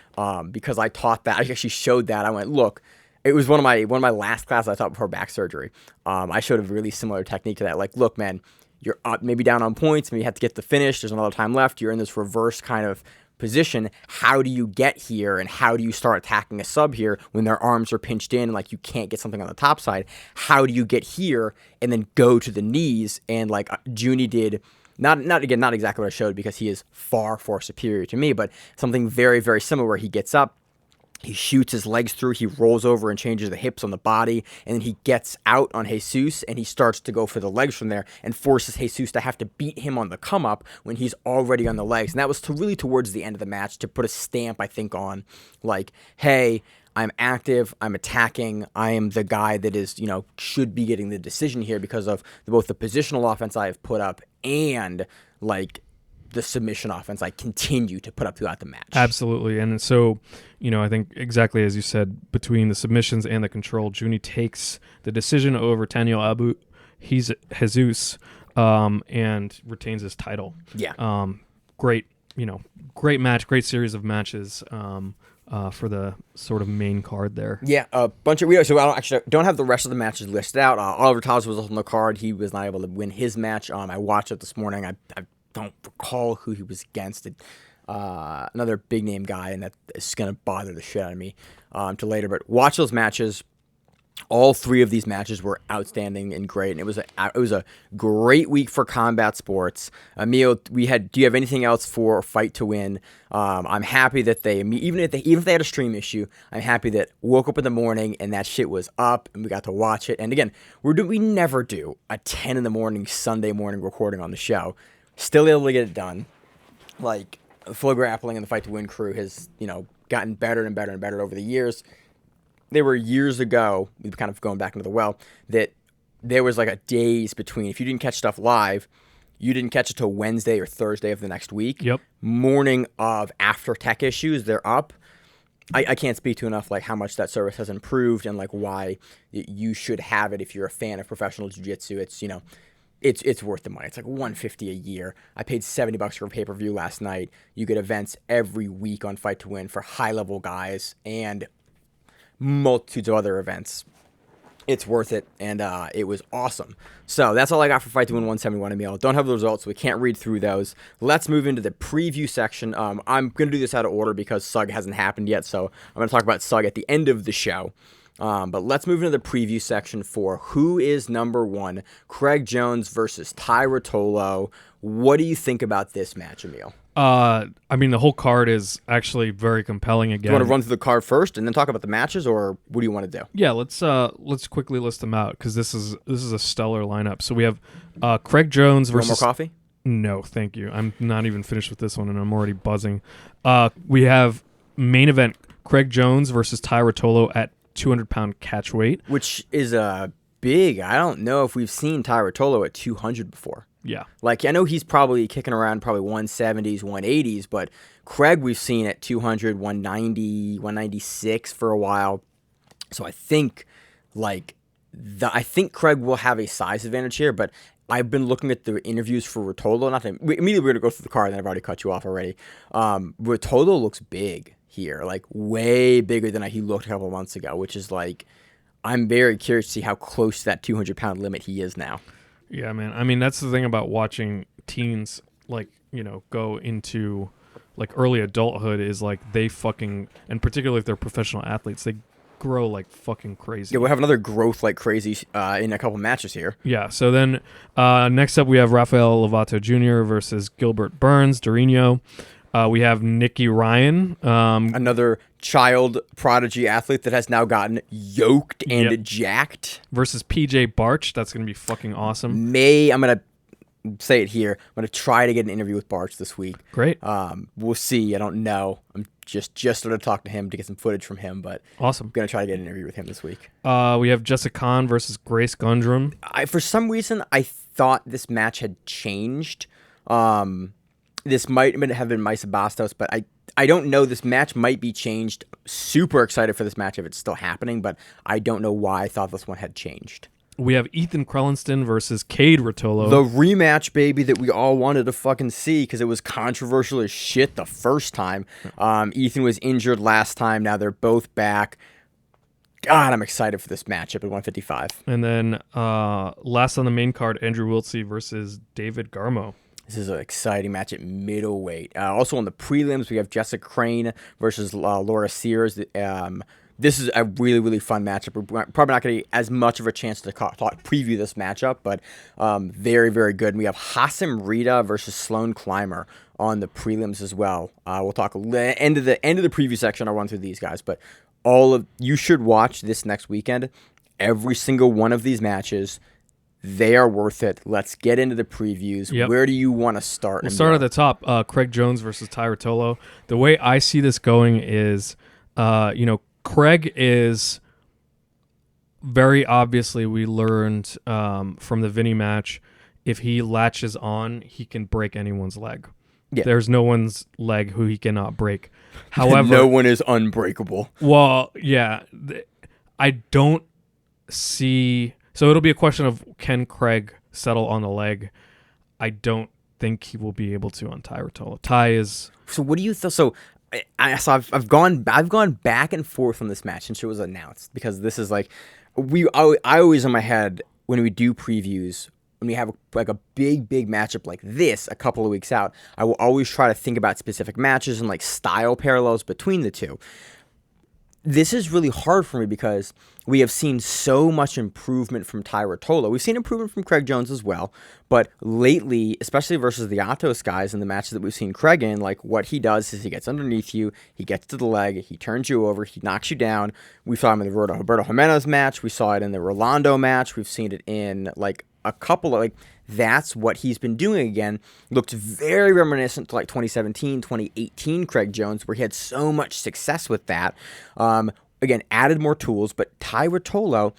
Speaker 2: Because I taught that, I actually showed that. I went, look, it was one of my last classes I taught before back surgery. I showed a really similar technique to that. Like, look, man, you're up, maybe down on points, maybe you have to get the finish. There's another time left. You're in this reverse kind of position. How do you get here, and how do you start attacking a sub here when their arms are pinched in and like you can't get something on the top side? How do you get here and then go to the knees? And like Junie did, not exactly what I showed because he is far superior to me, but something very, very similar where he gets up, He shoots his legs through, he rolls over and changes the hips on the body, and then he gets out on Jesus, and he starts to go for the legs from there and forces Jesus to have to beat him on the come-up when he's already on the legs. And that was really towards the end of the match to put a stamp, I think, on, like, hey, I'm active, I'm attacking, I am the guy that is, should be getting the decision here because of both the positional offense I have put up and, like, the submission offense I continue to put up throughout the match.
Speaker 1: Absolutely. And so, I think exactly as you said, between the submissions and the control, Juni takes the decision over Daniel Abu Jesus and retains his title.
Speaker 2: Yeah.
Speaker 1: Great match, great series of matches for the sort of main card there.
Speaker 2: Yeah, a bunch of so I don't have the rest of the matches listed out. Oliver Taz was on the card. He was not able to win his match. I watched it this morning. I don't recall who he was against. Another big name guy, and that is going to bother the shit out of me to later. But watch those matches. All three of these matches were outstanding and great, and it was a great week for combat sports. Emil, do you have anything else for Fight to Win? I'm happy that even if they had a stream issue, I'm happy that woke up in the morning and that shit was up and we got to watch it. And again, we never do a 10 in the morning Sunday morning recording on the show. Still able to get it done. Like, Full Grappling and the Fight to Win crew has gotten better and better and better over the years. There were years ago, we've kind of going back into the well, that there was like a days between. If you didn't catch stuff live, you didn't catch it till Wednesday or Thursday of the next week.
Speaker 1: Yep.
Speaker 2: Morning of after tech issues, they're up. I can't speak to enough like how much that service has improved and like why you should have it if you're a fan of professional jiu-jitsu. It's worth the money. It's like $150 a year. I paid $70 for a pay-per-view last night. You get events every week on Fight to Win for high-level guys and multitudes of other events. It's worth it, and it was awesome. So that's all I got for Fight to Win 171, Emil. Don't have the results, so we can't read through those. Let's move into the preview section. I'm going to do this out of order because SUG hasn't happened yet, so I'm going to talk about SUG at the end of the show. But let's move into the preview section for who is number one, Craig Jones versus Tai Ruotolo. What do you think about this match, Emil?
Speaker 1: The whole card is actually very compelling again.
Speaker 2: Do you want to run through the card first and then talk about the matches, or what do you want to do?
Speaker 1: Yeah, let's quickly list them out because this is a stellar lineup. So we have Craig Jones versus...
Speaker 2: Want more coffee?
Speaker 1: No, thank you. I'm not even finished with this one, and I'm already buzzing. We have main event Craig Jones versus Tai Ruotolo at 200-pound catch weight,
Speaker 2: which is big. I don't know if we've seen Tai Ruotolo at 200 before.
Speaker 1: Yeah.
Speaker 2: Like, I know he's probably kicking around 170s, 180s, but Craig we've seen at 200, 190, 196 for a while. So I think, Craig will have a size advantage here, but I've been looking at the interviews for Ruotolo. Immediately we're going to go through the card, and I've already cut you off already. Ruotolo looks big here, like way bigger than he looked a couple of months ago, which is like, I'm very curious to see how close to that 200-pound limit he is now.
Speaker 1: Yeah, man. That's the thing about watching teens, go into, early adulthood is, they fucking, and particularly if they're professional athletes, they grow like fucking crazy.
Speaker 2: Yeah, we'll have another growth like crazy in a couple matches here.
Speaker 1: Yeah, so then next up we have Rafael Lovato Jr. versus Gilbert Burns, Dorino. We have Nicky Ryan.
Speaker 2: Another child prodigy athlete that has now gotten yoked and jacked.
Speaker 1: Versus PJ Barch. That's going to be fucking awesome.
Speaker 2: I'm going to say it here. I'm going to try to get an interview with Barch this week.
Speaker 1: Great.
Speaker 2: We'll see. I don't know. I'm just started to talk to him to get some footage from him, but
Speaker 1: awesome.
Speaker 2: I'm going to try to get an interview with him this week.
Speaker 1: We have Jessica Khan versus Grace Gundrum.
Speaker 2: For some reason, I thought this match had changed. This might have been Maisa Bastos, but I don't know. This match might be changed. Super excited for this match if it's still happening, but I don't know why I thought this one had changed.
Speaker 1: We have Ethan Krellinston versus Cade Ruotolo.
Speaker 2: The rematch, baby, that we all wanted to fucking see because it was controversial as shit the first time. Ethan was injured last time. Now they're both back. God, I'm excited for this matchup at 155.
Speaker 1: And then last on the main card, Andrew Wiltsey versus David Garmo.
Speaker 2: This is an exciting match at middleweight. Also on the prelims, we have Jessica Crane versus Laura Sears. This is a really, really fun matchup. We're probably not going to get as much of a chance to preview this matchup, but very, very good. And we have Hassan Rita versus Sloan Clymer on the prelims as well. We'll talk end of the preview section. I'll run through these guys, but you should watch this next weekend. Every single one of these matches, they are worth it. Let's get into the previews.
Speaker 1: Yep.
Speaker 2: Where do you want to start?
Speaker 1: We'll start at the top. Craig Jones versus Ty Ruotolo. The way I see this going is, Craig is very obviously, we learned from the Vinny match, if he latches on, he can break anyone's leg. Yeah. There's no one's leg who he cannot break. However,
Speaker 2: no one is unbreakable.
Speaker 1: Well, yeah, I don't see. So it'll be a question of, can Craig settle on the leg? I don't think he will be able to on Ty Ruotolo. Ty is.
Speaker 2: So what do you think? So I've gone back and forth on this match since it was announced, because this is like I always in my head when we do previews, when we have a big matchup like this a couple of weeks out, I will always try to think about specific matches and like style parallels between the two. This is really hard for me because we have seen so much improvement from Ty Ruotolo. We've seen improvement from Craig Jones as well, but lately, especially versus the Atos guys in the matches that we've seen Craig in, like what he does is he gets underneath you, he gets to the leg, he turns you over, he knocks you down. We saw him in the Roberto Jimenez match, we saw it in the Rolando match, we've seen it in like a couple of that's what he's been doing again. Looked very reminiscent to like 2017, 2018 Craig Jones, where he had so much success with that. Again, added more tools, but Ty Ruotolo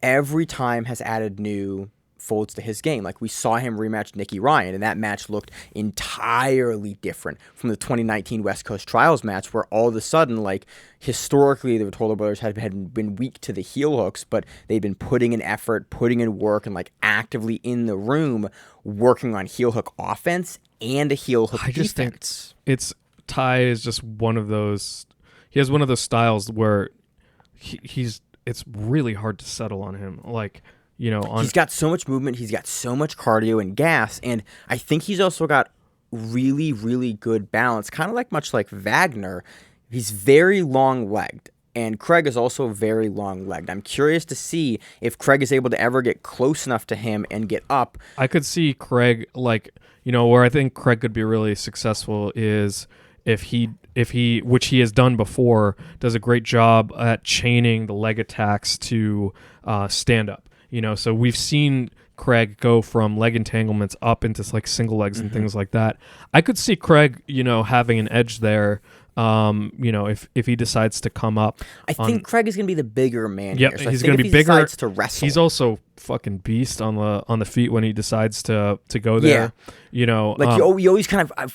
Speaker 2: every time has added new folds to his game. Like we saw him rematch Nicky Ryan, and that match looked entirely different from the 2019 West Coast Trials match, where all of a sudden, like historically, the Ruotolo brothers had been weak to the heel hooks, but they'd been putting in effort, putting in work, and like actively in the room working on heel hook offense and a heel hook defense.
Speaker 1: I just think Ty is just one of those. He has one of those styles where it's really hard to settle on him. Like, he's got so much movement, he's got so much cardio and gas, and I think he's also got really, really good balance, kind of much like Vagner. He's very long-legged, and Craig is also very long-legged. I'm curious to see if Craig is able to ever get close enough to him and get up. I could see Craig, where I think Craig could be really successful is if he, which he has done before, does a great job at chaining the leg attacks to stand up. So we've seen Craig go from leg entanglements up into like single legs and things like that. I could see Craig, having an edge there. If he decides to come up.
Speaker 2: I think Craig is going to be the bigger man.
Speaker 1: Yeah,
Speaker 2: so
Speaker 1: he's going to be bigger.
Speaker 2: Decides to wrestle.
Speaker 1: He's also fucking beast on the feet when he decides to go there. Yeah.
Speaker 2: You always kind of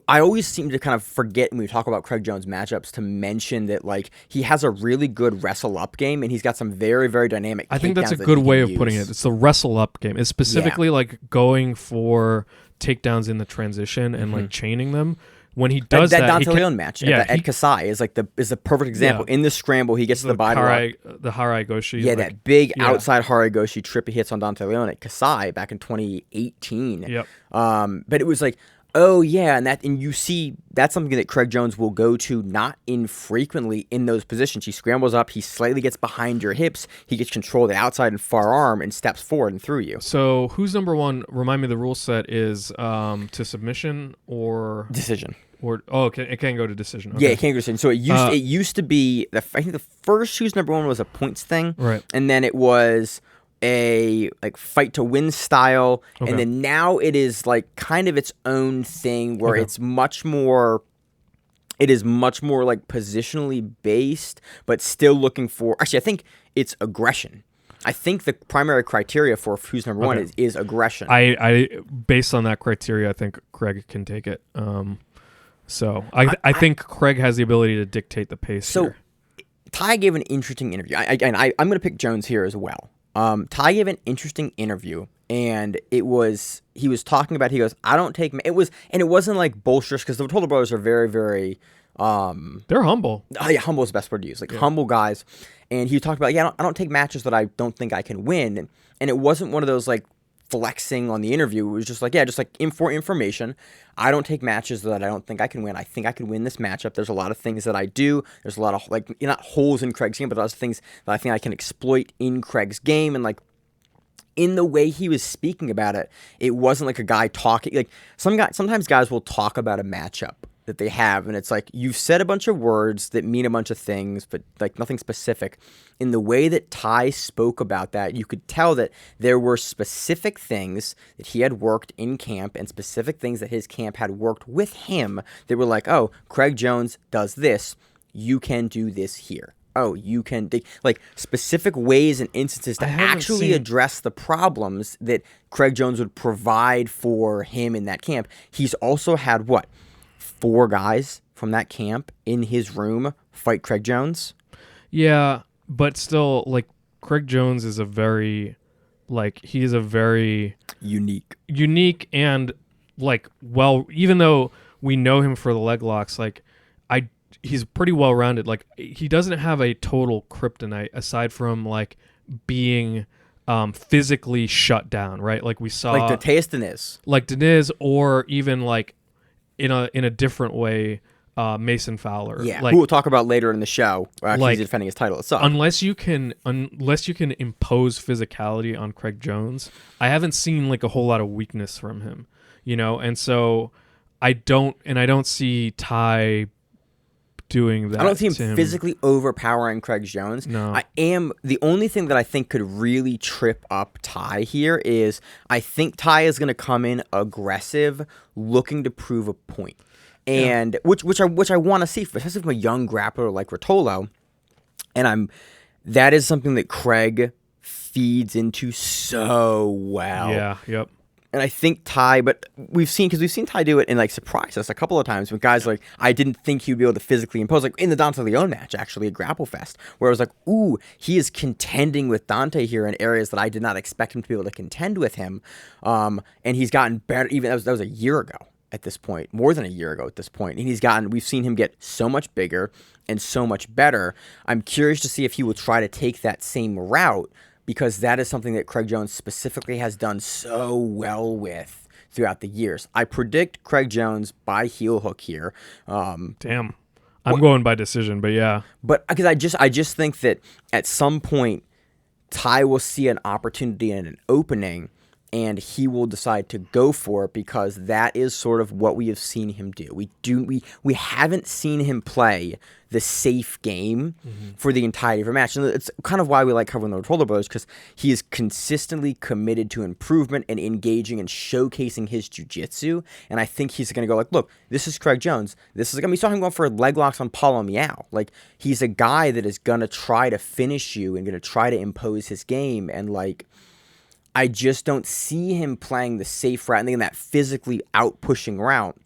Speaker 2: I always seem to kind of forget when we talk about Craig Jones matchups to mention that like he has a really good wrestle up game, and he's got some very, very dynamic.
Speaker 1: I think that's a good way of putting it. It's the wrestle up game. It's specifically like going for takedowns in the transition and like chaining them. When he does that
Speaker 2: Dante Leon match at Kasai is the perfect example. Yeah. In the scramble, he gets to the body lock.
Speaker 1: The Harai Goshi.
Speaker 2: Yeah, that big outside Harai Goshi trip he hits on Dante Leon at Kasai back in 2018.
Speaker 1: Yep.
Speaker 2: But it was like, oh yeah, and you see that's something that Craig Jones will go to not infrequently in those positions. He scrambles up, he slightly gets behind your hips, he gets control of the outside and far arm and steps forward and through you.
Speaker 1: So who's number one? Remind me, the rule set is to submission or
Speaker 2: decision.
Speaker 1: It can go to decision. Okay.
Speaker 2: Yeah, it can go to decision. So it used to be I think the first who's number one was a points thing,
Speaker 1: right?
Speaker 2: And then it was a fight to win style, and then now it is like kind of its own thing where it's much more. It is much more like positionally based, but still looking for. Actually, I think it's aggression. I think the primary criteria for who's number one is aggression.
Speaker 1: I based on that criteria, I think Craig can take it. So I think Craig has the ability to dictate the pace here.
Speaker 2: Ty gave an interesting interview. I'm going to pick Jones here as well. Ty gave an interesting interview, and he was talking about, he goes, I don't take, it wasn't like bolsters, because the Ruotolo brothers are very, very,
Speaker 1: they're humble.
Speaker 2: Humble is the best word to use, humble guys. And he talked about, I don't take matches that I don't think I can win. And it wasn't one of those like flexing on the interview. It was just like, for information, I don't take matches that I don't think I can win. I think I can win this matchup. There's a lot of things that I do. There's a lot of not holes in Craig's game, but there's things that I think I can exploit in Craig's game. And in the way he was speaking about it, it wasn't like a guy talking. Like sometimes guys will talk about a matchup that they have, and it's like you've said a bunch of words that mean a bunch of things, but like nothing specific. In the way that Ty spoke about that, you could tell that there were specific things that he had worked in camp and specific things that his camp had worked with him that were like, oh, Craig Jones does this, you can do this here. Oh, you can, like, specific ways and instances to actually address the problems that Craig Jones would provide for him in that camp. He's also had, 4 guys from that camp in his room fight Craig Jones?
Speaker 1: Yeah, but still, like, Craig Jones is a very unique and, like, well, even though we know him for the leg locks, like, he's pretty well-rounded. Like, he doesn't have a total kryptonite aside from, like, being physically shut down, right? Like we saw,
Speaker 2: like Deniz,
Speaker 1: or even like in a different way, Mason Fowler.
Speaker 2: Yeah,
Speaker 1: like,
Speaker 2: who we'll talk about later in the show.
Speaker 1: Like,
Speaker 2: he's defending his title itself.
Speaker 1: Unless you can impose physicality on Craig Jones, I haven't seen like a whole lot of weakness from him, and so I don't see Ty doing that.
Speaker 2: I don't see him physically overpowering Craig Jones.
Speaker 1: No.
Speaker 2: The only thing that I think could really trip up Ty here is I think Ty is going to come in aggressive, looking to prove a point. And which I want to see, especially from a young grappler like Ruotolo. And that is something that Craig feeds into so well.
Speaker 1: Yeah, yep.
Speaker 2: And I think Ty, but we've seen Ty do it and like surprise us a couple of times with guys like I didn't think he'd be able to physically impose, like in the Dante Leon match actually at Grapple Fest, where I was like, ooh, he is contending with Dante here in areas that I did not expect him to be able to contend with him, and he's gotten better. Even that was a year ago at this point, more than a year ago at this point, and we've seen him get so much bigger and so much better. I'm curious to see if he will try to take that same route, because that is something that Craig Jones specifically has done so well with throughout the years. I predict Craig Jones by heel hook here.
Speaker 1: Damn. I'm going by decision, but yeah.
Speaker 2: But because I just think that at some point, Ty will see an opportunity and an opening, and he will decide to go for it, because that is sort of what we have seen him do. We haven't seen him play the safe game for the entirety of a match. And it's kind of why we like covering the Ruotolo brothers, because he is consistently committed to improvement and engaging and showcasing his jiu-jitsu. And I think he's going to go like, look, this is Craig Jones. This is, we saw him going for leg locks on Paulo Miao. Like, he's a guy that is going to try to finish you and going to try to impose his game. And like, I just don't see him playing the safe route and thinking that physically out-pushing route.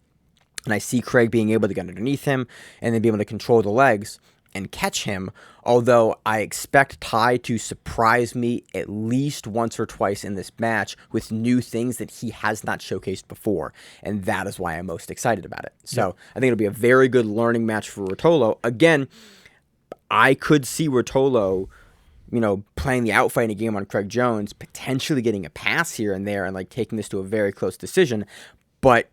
Speaker 2: And I see Craig being able to get underneath him and then be able to control the legs and catch him, although I expect Ty to surprise me at least once or twice in this match with new things that he has not showcased before, and that is why I'm most excited about it. So I think it'll be a very good learning match for Ruotolo. Again, I could see Ruotolo, playing the outfighting game on Craig Jones, potentially getting a pass here and there and like taking this to a very close decision, but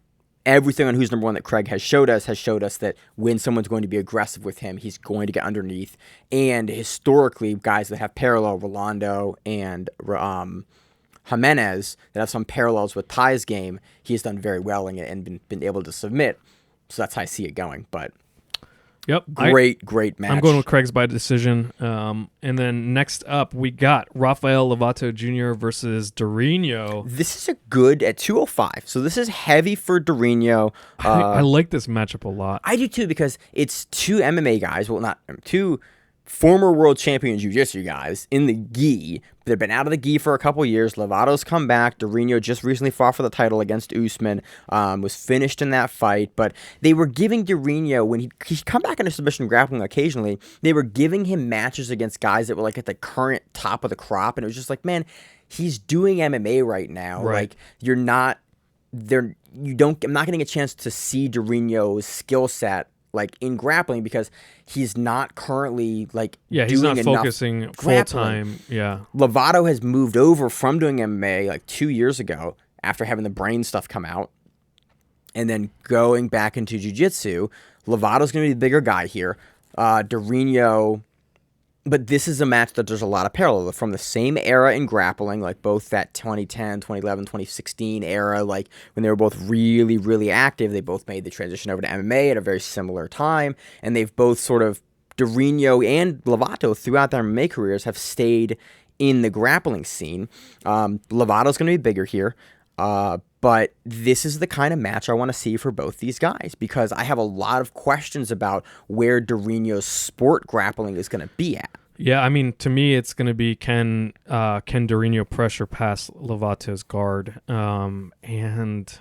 Speaker 2: everything on Who's Number One that Craig has showed us that when someone's going to be aggressive with him, he's going to get underneath. And historically, guys that have parallel, Rolando and Jimenez, that have some parallels with Ty's game, he has done very well in it and been able to submit. So that's how I see it going. But great match.
Speaker 1: I'm going with Craig's by decision. And then next up, we got Rafael Lovato Jr. versus Durinho.
Speaker 2: This is a good at 205. So this is heavy for Durinho.
Speaker 1: I like this matchup a lot.
Speaker 2: I do too, because it's two MMA guys. Well, not two former world champion jiu-jitsu guys in the gi. They've been out of the gi for a couple years. Lovato's come back. Durinho just recently fought for the title against Usman. Was finished in that fight. But they were giving Durinho, when he'd come back into submission grappling occasionally, they were giving him matches against guys that were like at the current top of the crop. And it was just like, man, he's doing MMA right now.
Speaker 1: Right.
Speaker 2: Like, you're not there. I'm not getting a chance to see Durinho's skill set like in grappling, because he's not currently like
Speaker 1: he's not focusing full time.
Speaker 2: Lovato has moved over from doing MMA like 2 years ago after having the brain stuff come out, and then going back into jiu-jitsu. Lovato's going to be the bigger guy here. Durinho But this is a match that there's a lot of parallel from the same era in grappling, like both that 2010, 2011, 2016 era, like when they were both really, really active. They both made the transition over to MMA at a very similar time, and they've both sort of, Durinho and Lovato throughout their MMA careers have stayed in the grappling scene. Lovato's going to be bigger here, but this is the kind of match I want to see for both these guys because I have a lot of questions about where Durinho's sport grappling is going to be at.
Speaker 1: Yeah, I mean, to me, it's going to be can Durinho pressure past Lovato's guard, and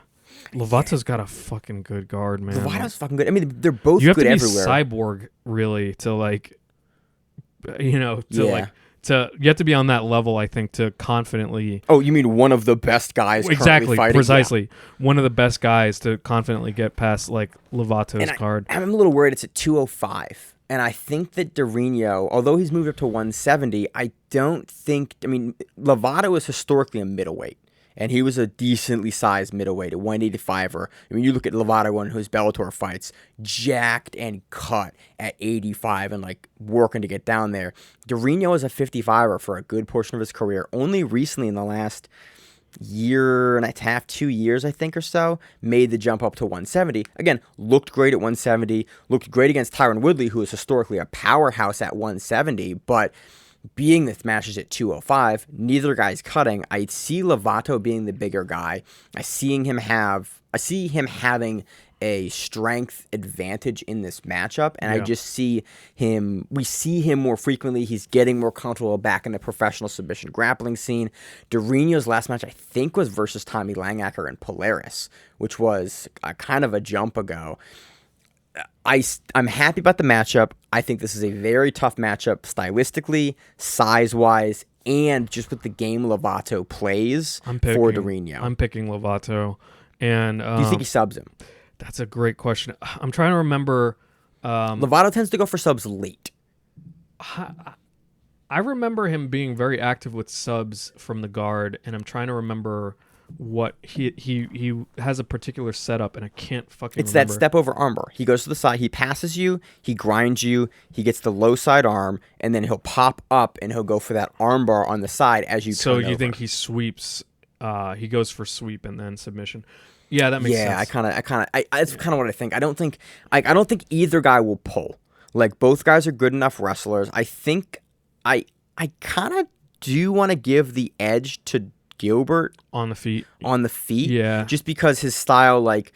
Speaker 1: Lovato's got a fucking good guard, man.
Speaker 2: Lovato's fucking good. I mean, they're both
Speaker 1: you have
Speaker 2: good
Speaker 1: to be
Speaker 2: everywhere.
Speaker 1: Cyborg, really, to like, you know, you have to be on that level, I think, to confidently.
Speaker 2: Oh, you mean one of the best guys
Speaker 1: exactly,
Speaker 2: fighting?
Speaker 1: Precisely.
Speaker 2: Yeah.
Speaker 1: One of the best guys to confidently get past like Lovato's guard.
Speaker 2: I'm a little worried it's at 205. And I think that Durinho, although he's moved up to 170, Lovato is historically a middleweight. And he was a decently sized middleweight, a 185er. I mean, you look at Lovato in his Bellator fights, jacked and cut at 85 and like working to get down there. Durinho is a 55er for a good portion of his career. Only recently in the last year and a half, 2 years, I think, or so, made the jump up to 170. Again, looked great at 170, looked great against Tyron Woodley, who is historically a powerhouse at 170, but being this match is at 205, neither guy's cutting. I see Lovato being the bigger guy. I see him having a strength advantage in this matchup, and I just see we see him more frequently. He's getting more comfortable back in the professional submission grappling scene. Durinho's last match, I think, was versus Tommy Langacker in Polaris, which was kind of a jump ago. I'm happy about the matchup. I think this is a very tough matchup stylistically, size-wise, and just with the game Lovato plays for Durinho.
Speaker 1: I'm picking Lovato. And
Speaker 2: do you think he subs him?
Speaker 1: That's a great question. I'm trying to remember.
Speaker 2: Lovato tends to go for subs late.
Speaker 1: I remember him being very active with subs from the guard, and I'm trying to remember what he has a particular setup, and I can't fucking remember.
Speaker 2: It's that step over armbar. He goes to the side, he passes you, he grinds you, he gets the low side arm, and then he'll pop up and he'll go for that armbar on the side as you turn over.
Speaker 1: So you think he sweeps, he goes for sweep and then submission. Yeah, that makes sense.
Speaker 2: Yeah, that's kind of what I think. I don't think either guy will pull. Like, both guys are good enough wrestlers. I think I kind of do want to give the edge to Gilbert
Speaker 1: on the feet.
Speaker 2: Yeah. Just because his style, like,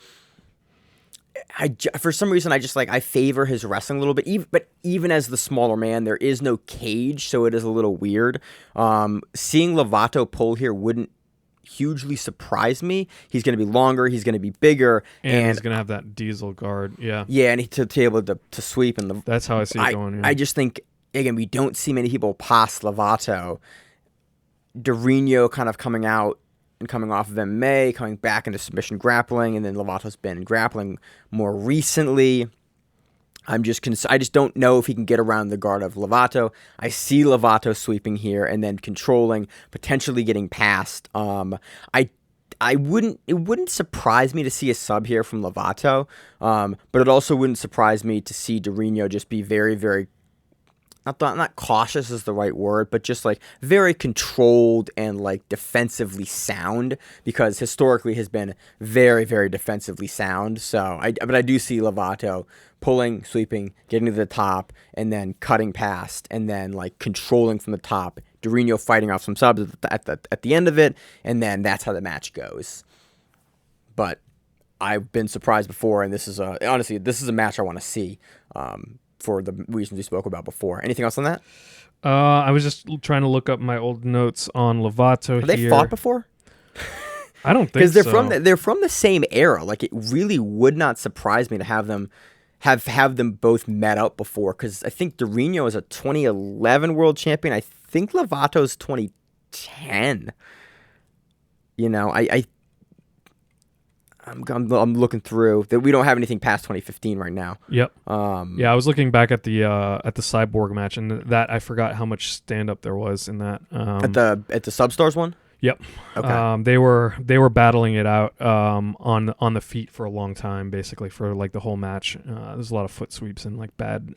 Speaker 2: for some reason, I favor his wrestling a little bit. But even as the smaller man, there is no cage, so it is a little weird. Seeing Lovato pull here wouldn't hugely surprise me. He's going to be longer. He's going to be bigger.
Speaker 1: And he's going to have that diesel guard. Yeah.
Speaker 2: Yeah, and to be able to sweep.
Speaker 1: That's how I see it going. Yeah.
Speaker 2: I just think, again, we don't see many people pass Lovato. Durinho kind of coming out and coming off of MMA, coming back into submission grappling, and then Lovato's been grappling more recently. I just don't know if he can get around the guard of Lovato. I see Lovato sweeping here and then controlling, potentially getting past. It wouldn't surprise me to see a sub here from Lovato, but it also wouldn't surprise me to see Durinho just be very, very, not cautious is the right word, but just like very controlled and like defensively sound, because historically has been very, very defensively sound. But I do see Lovato pulling, sweeping, getting to the top, and then cutting past, and then like controlling from the top. Durinho fighting off some subs at the end of it, and then that's how the match goes. But I've been surprised before, and this is a match I want to see. For the reasons we spoke about before. Anything else on that?
Speaker 1: I was just trying to look up my old notes on Lovato.
Speaker 2: Have they fought before?
Speaker 1: I don't think so.
Speaker 2: Because they're from the same era. Like, it really would not surprise me to have them both met up before. Because I think Durinho is a 2011 world champion. I think Lovato's 2010. You know, I'm looking through that. We don't have anything past 2015 right now.
Speaker 1: Yep. I was looking back at the Cyborg match, and that I forgot how much stand up there was in that.
Speaker 2: At the Substars one.
Speaker 1: Yep.
Speaker 2: Okay.
Speaker 1: They were battling it out on the feet for a long time, basically for like the whole match. There's a lot of foot sweeps and like bad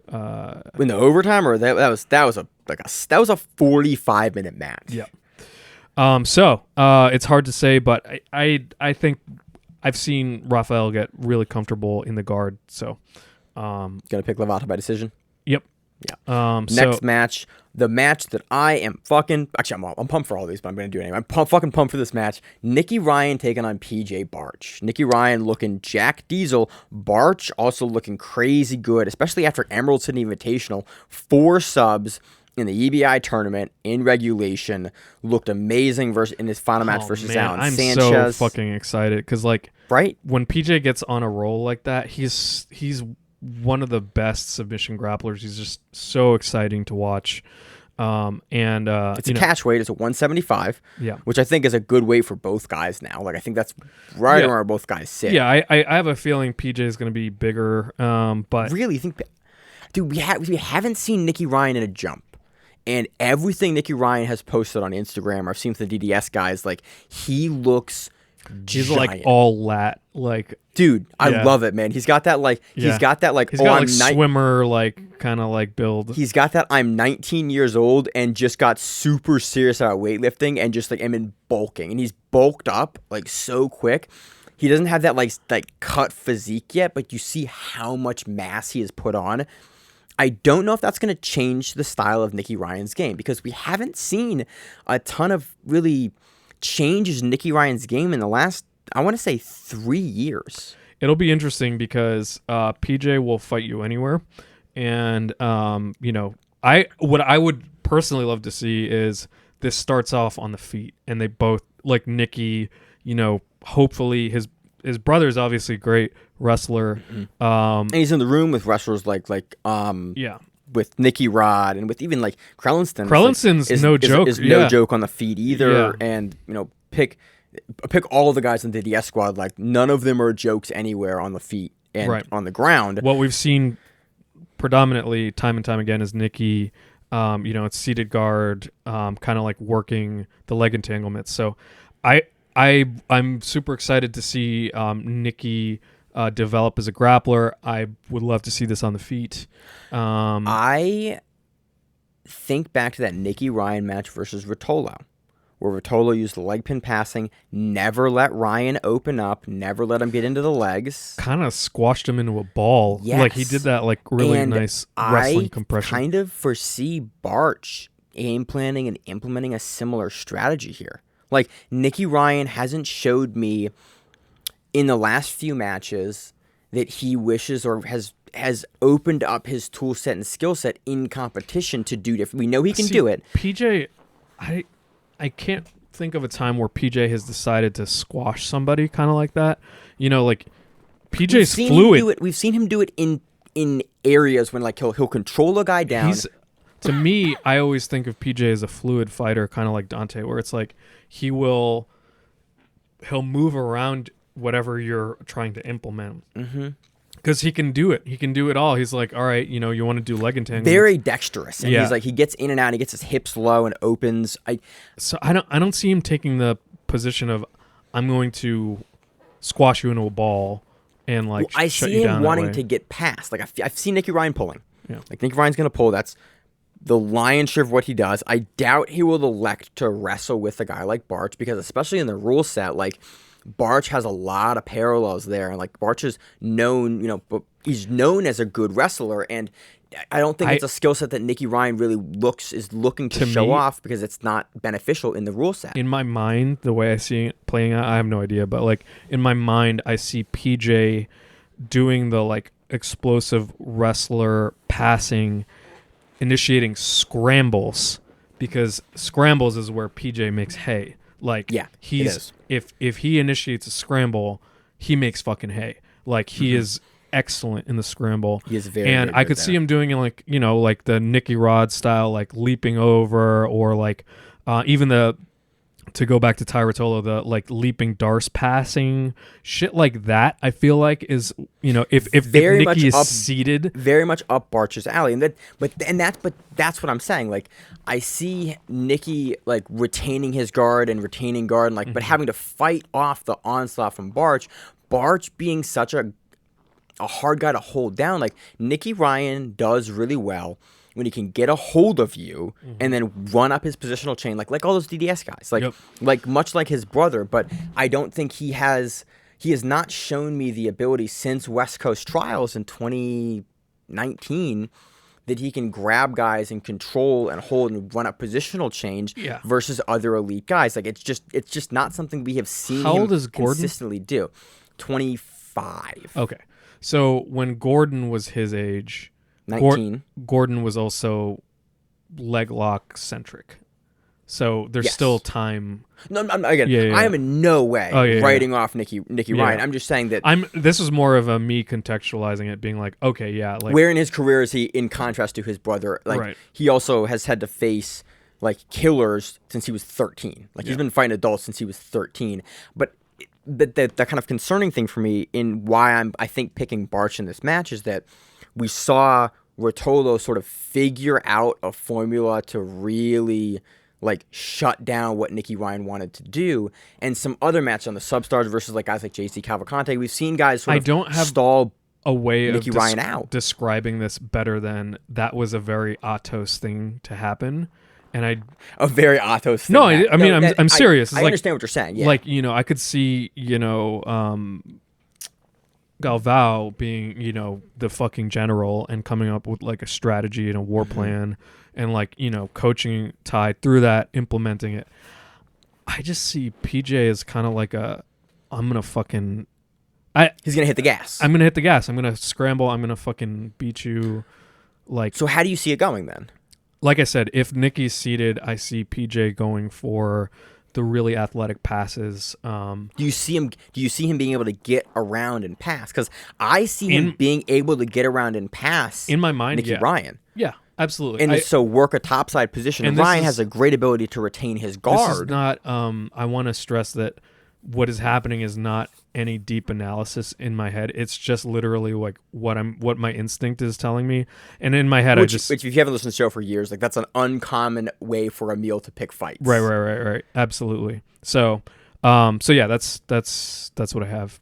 Speaker 2: In the overtime, or that was a 45-minute match.
Speaker 1: Yeah. So it's hard to say, but I think I've seen Rafael get really comfortable in the guard. So
Speaker 2: Gonna pick Lovato by decision.
Speaker 1: Yep.
Speaker 2: Yeah. Next match, the match that I am fucking... Actually, I'm pumped for all these, but I'm going to do it anyway. I'm fucking pumped for this match. Nicky Ryan taking on PJ Barch. Nicky Ryan looking Jack Diesel. Barch also looking crazy good, especially after Emerald City Invitational. 4 subs in the EBI tournament in regulation. Looked amazing in his final match versus Alan Sanchez.
Speaker 1: I'm so fucking excited because, like,
Speaker 2: right?
Speaker 1: When PJ gets on a roll like that, he's one of the best submission grapplers. He's just so exciting to watch. It's
Speaker 2: a catch weight. It's a 175.
Speaker 1: Yeah,
Speaker 2: which I think is a good weight for both guys now. Like I think that's right where both guys sit.
Speaker 1: Yeah, I have a feeling PJ is going to be bigger. But
Speaker 2: really, think, dude, we haven't seen Nicky Ryan in a jump, and everything Nicky Ryan has posted on Instagram, or I've seen from the DDS guys, like he looks.
Speaker 1: He's
Speaker 2: giant.
Speaker 1: Like all lat, like
Speaker 2: dude. I love it, man. He's got that like
Speaker 1: he's got swimmer like kind of like build.
Speaker 2: He's got that. I'm 19 years old and just got super serious about weightlifting and just like am in bulking, and he's bulked up like so quick. He doesn't have that like cut physique yet, but you see how much mass he has put on. I don't know if that's going to change the style of Nicky Ryan's game because we haven't seen a ton of really changes Nicky Ryan's game in the last, I want to say, 3 years.
Speaker 1: It'll be interesting because PJ will fight you anywhere, and what I would personally love to see is this starts off on the feet, and they both like Nicky. Hopefully his brother's obviously a great wrestler,
Speaker 2: and he's in the room with wrestlers like with Nicky Rod and with even like Krellinston.
Speaker 1: Krellinston's no joke.
Speaker 2: Is no joke on the feet either. Yeah. And pick all of the guys in the DDS squad. Like none of them are jokes anywhere on the feet and on the ground.
Speaker 1: What we've seen predominantly time and time again is Nicky. It's seated guard, kind of like working the leg entanglements. So I'm super excited to see Nicky develop as a grappler. I would love to see this on the feet.
Speaker 2: I think back to that Nicky Ryan match versus Rotolo, where Rotolo used the leg pin passing, never let Ryan open up, never let him get into the legs.
Speaker 1: Kind of squashed him into a ball.
Speaker 2: Yes.
Speaker 1: Like he did that like really nice wrestling compression.
Speaker 2: I kind of foresee Barch game planning and implementing a similar strategy here. Like Nicky Ryan hasn't showed me in the last few matches that he wishes or has opened up his tool set and skill set in competition to do different. We know he can do it.
Speaker 1: PJ, I can't think of a time where PJ has decided to squash somebody kind of like that. Like PJ's fluid.
Speaker 2: We've seen him do it in areas when like he'll control a guy down.
Speaker 1: To me, I always think of PJ as a fluid fighter, kind of like Dante, where it's like he'll move around whatever you're trying to implement. Because he can do it. He can do it all. He's like, all right, you want to do leg entanglement.
Speaker 2: Very dexterous. And he's like, he gets in and out. He gets his hips low and opens.
Speaker 1: So I don't see him taking the position of I'm going to squash you into a ball and like
Speaker 2: I
Speaker 1: shut
Speaker 2: see
Speaker 1: you down
Speaker 2: him wanting
Speaker 1: that way.
Speaker 2: to get past. Like I've seen Nicky Ryan pulling.
Speaker 1: Yeah.
Speaker 2: Like Nicky Ryan's going to pull. That's the lion's share of what he does. I doubt he will elect to wrestle with a guy like Barch because especially in the rule set, like Barch has a lot of parallels there, and like Barch is known, he's known as a good wrestler, and I don't think it's a skill set that Nicky Ryan really is looking to show off because it's not beneficial in the rule set.
Speaker 1: In my mind, the way I see it playing out, I have no idea, but like in my mind, I see PJ doing the like explosive wrestler passing, initiating scrambles, because scrambles is where PJ makes hay. Like if he initiates a scramble, he makes fucking hay. Like he is excellent in the scramble.
Speaker 2: He is very,
Speaker 1: and
Speaker 2: very
Speaker 1: I could see him doing like like the Nicky Rod style, like leaping over, or like even to go back to Ty Rotolo, the like leaping Darce passing shit like that. I feel like is if Nicky is seated,
Speaker 2: very much up Barch's alley, and that's what I'm saying. Like I see Nicky like retaining his guard and like, but having to fight off the onslaught from Barch. Barch being such a a hard guy to hold down. Like, Nicky Ryan does really well when he can get a hold of you and then run up his positional chain, like all those DDS guys, like much like his brother. But I don't think he has not shown me the ability since West Coast Trials in 2019 that he can grab guys and control and hold and run up positional change versus other elite guys. Like, it's just not something we have seen
Speaker 1: How
Speaker 2: him
Speaker 1: old is Gordon?
Speaker 2: consistently do. 25.
Speaker 1: Okay. So when Gordon was his age,
Speaker 2: 19.
Speaker 1: Gordon was also leg lock centric. So there's still time.
Speaker 2: No, I am in no way writing off Nicky Ryan. I'm just saying that
Speaker 1: this was more of a me contextualizing it, being like, okay, yeah, like,
Speaker 2: where in his career is he in contrast to his brother? Like, he also has had to face like killers since he was 13. Like, he's been fighting adults since he was 13. But the kind of concerning thing for me in why I think picking Barch in this match is that we saw Rotolo sort of figure out a formula to really like shut down what Nicky Ryan wanted to do. And some other matches on the Substars versus like guys like JC Cavalcante, we've seen guys sort of stall
Speaker 1: a way
Speaker 2: Nicky
Speaker 1: of
Speaker 2: Ryan out.
Speaker 1: Describing this better than that was a very Atos thing to happen. And
Speaker 2: a very Atos thing.
Speaker 1: No, I mean, I'm serious.
Speaker 2: I understand what you're saying. Yeah.
Speaker 1: Like, I could see, Galvao being, the fucking general and coming up with like a strategy and a war plan and like, coaching Ty through that, implementing it. I just see PJ as kind of like he's going
Speaker 2: to hit the gas.
Speaker 1: I'm going to hit the gas. I'm going to scramble. I'm going to fucking beat you. Like,
Speaker 2: so how do you see it going then?
Speaker 1: Like I said, if Nicky's seated, I see PJ going for the really athletic passes.
Speaker 2: Do you see him being able to get around and pass? Because I see him being able to get around and pass
Speaker 1: in my mind.
Speaker 2: Nicky Ryan.
Speaker 1: Yeah, absolutely.
Speaker 2: And so work a topside position. And Ryan has a great ability to retain his guard.
Speaker 1: This is not. I want to stress that what is happening is not any deep analysis in my head. It's just literally like what my instinct is telling me. And in my head,
Speaker 2: which if you haven't listened to the show for years, like that's an uncommon way for Emil to pick fights.
Speaker 1: Right. Absolutely. So yeah, that's what I have.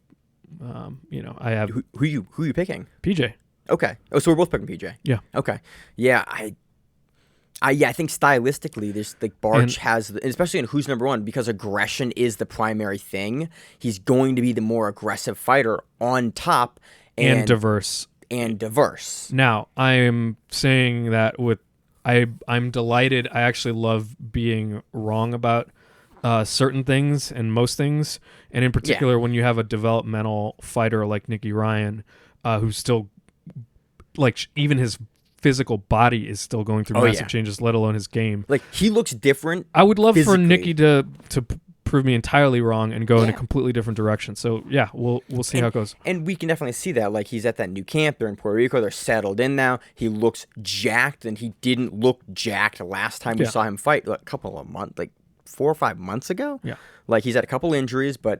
Speaker 1: I have
Speaker 2: who you picking?
Speaker 1: PJ.
Speaker 2: Okay. Oh, so we're both picking PJ.
Speaker 1: Yeah.
Speaker 2: Okay. Yeah. I think stylistically, this like Barch has, especially in who's number one, because aggression is the primary thing. He's going to be the more aggressive fighter on top
Speaker 1: and diverse.
Speaker 2: Now,
Speaker 1: I'm saying that I'm delighted. I actually love being wrong about certain things and most things, and in particular when you have a developmental fighter like Nicky Ryan, who's still like even his physical body is still going through massive changes, let alone his game.
Speaker 2: Like, he looks different.
Speaker 1: I would love for Nicky to prove me entirely wrong and go in a completely different direction. So yeah, we'll see how it goes.
Speaker 2: And we can definitely see that. Like, he's at that new camp. They're in Puerto Rico. They're settled in now. He looks jacked, and he didn't look jacked last time we saw him fight. Like, a couple of months, like 4 or 5 months ago.
Speaker 1: Yeah,
Speaker 2: like he's had a couple injuries, but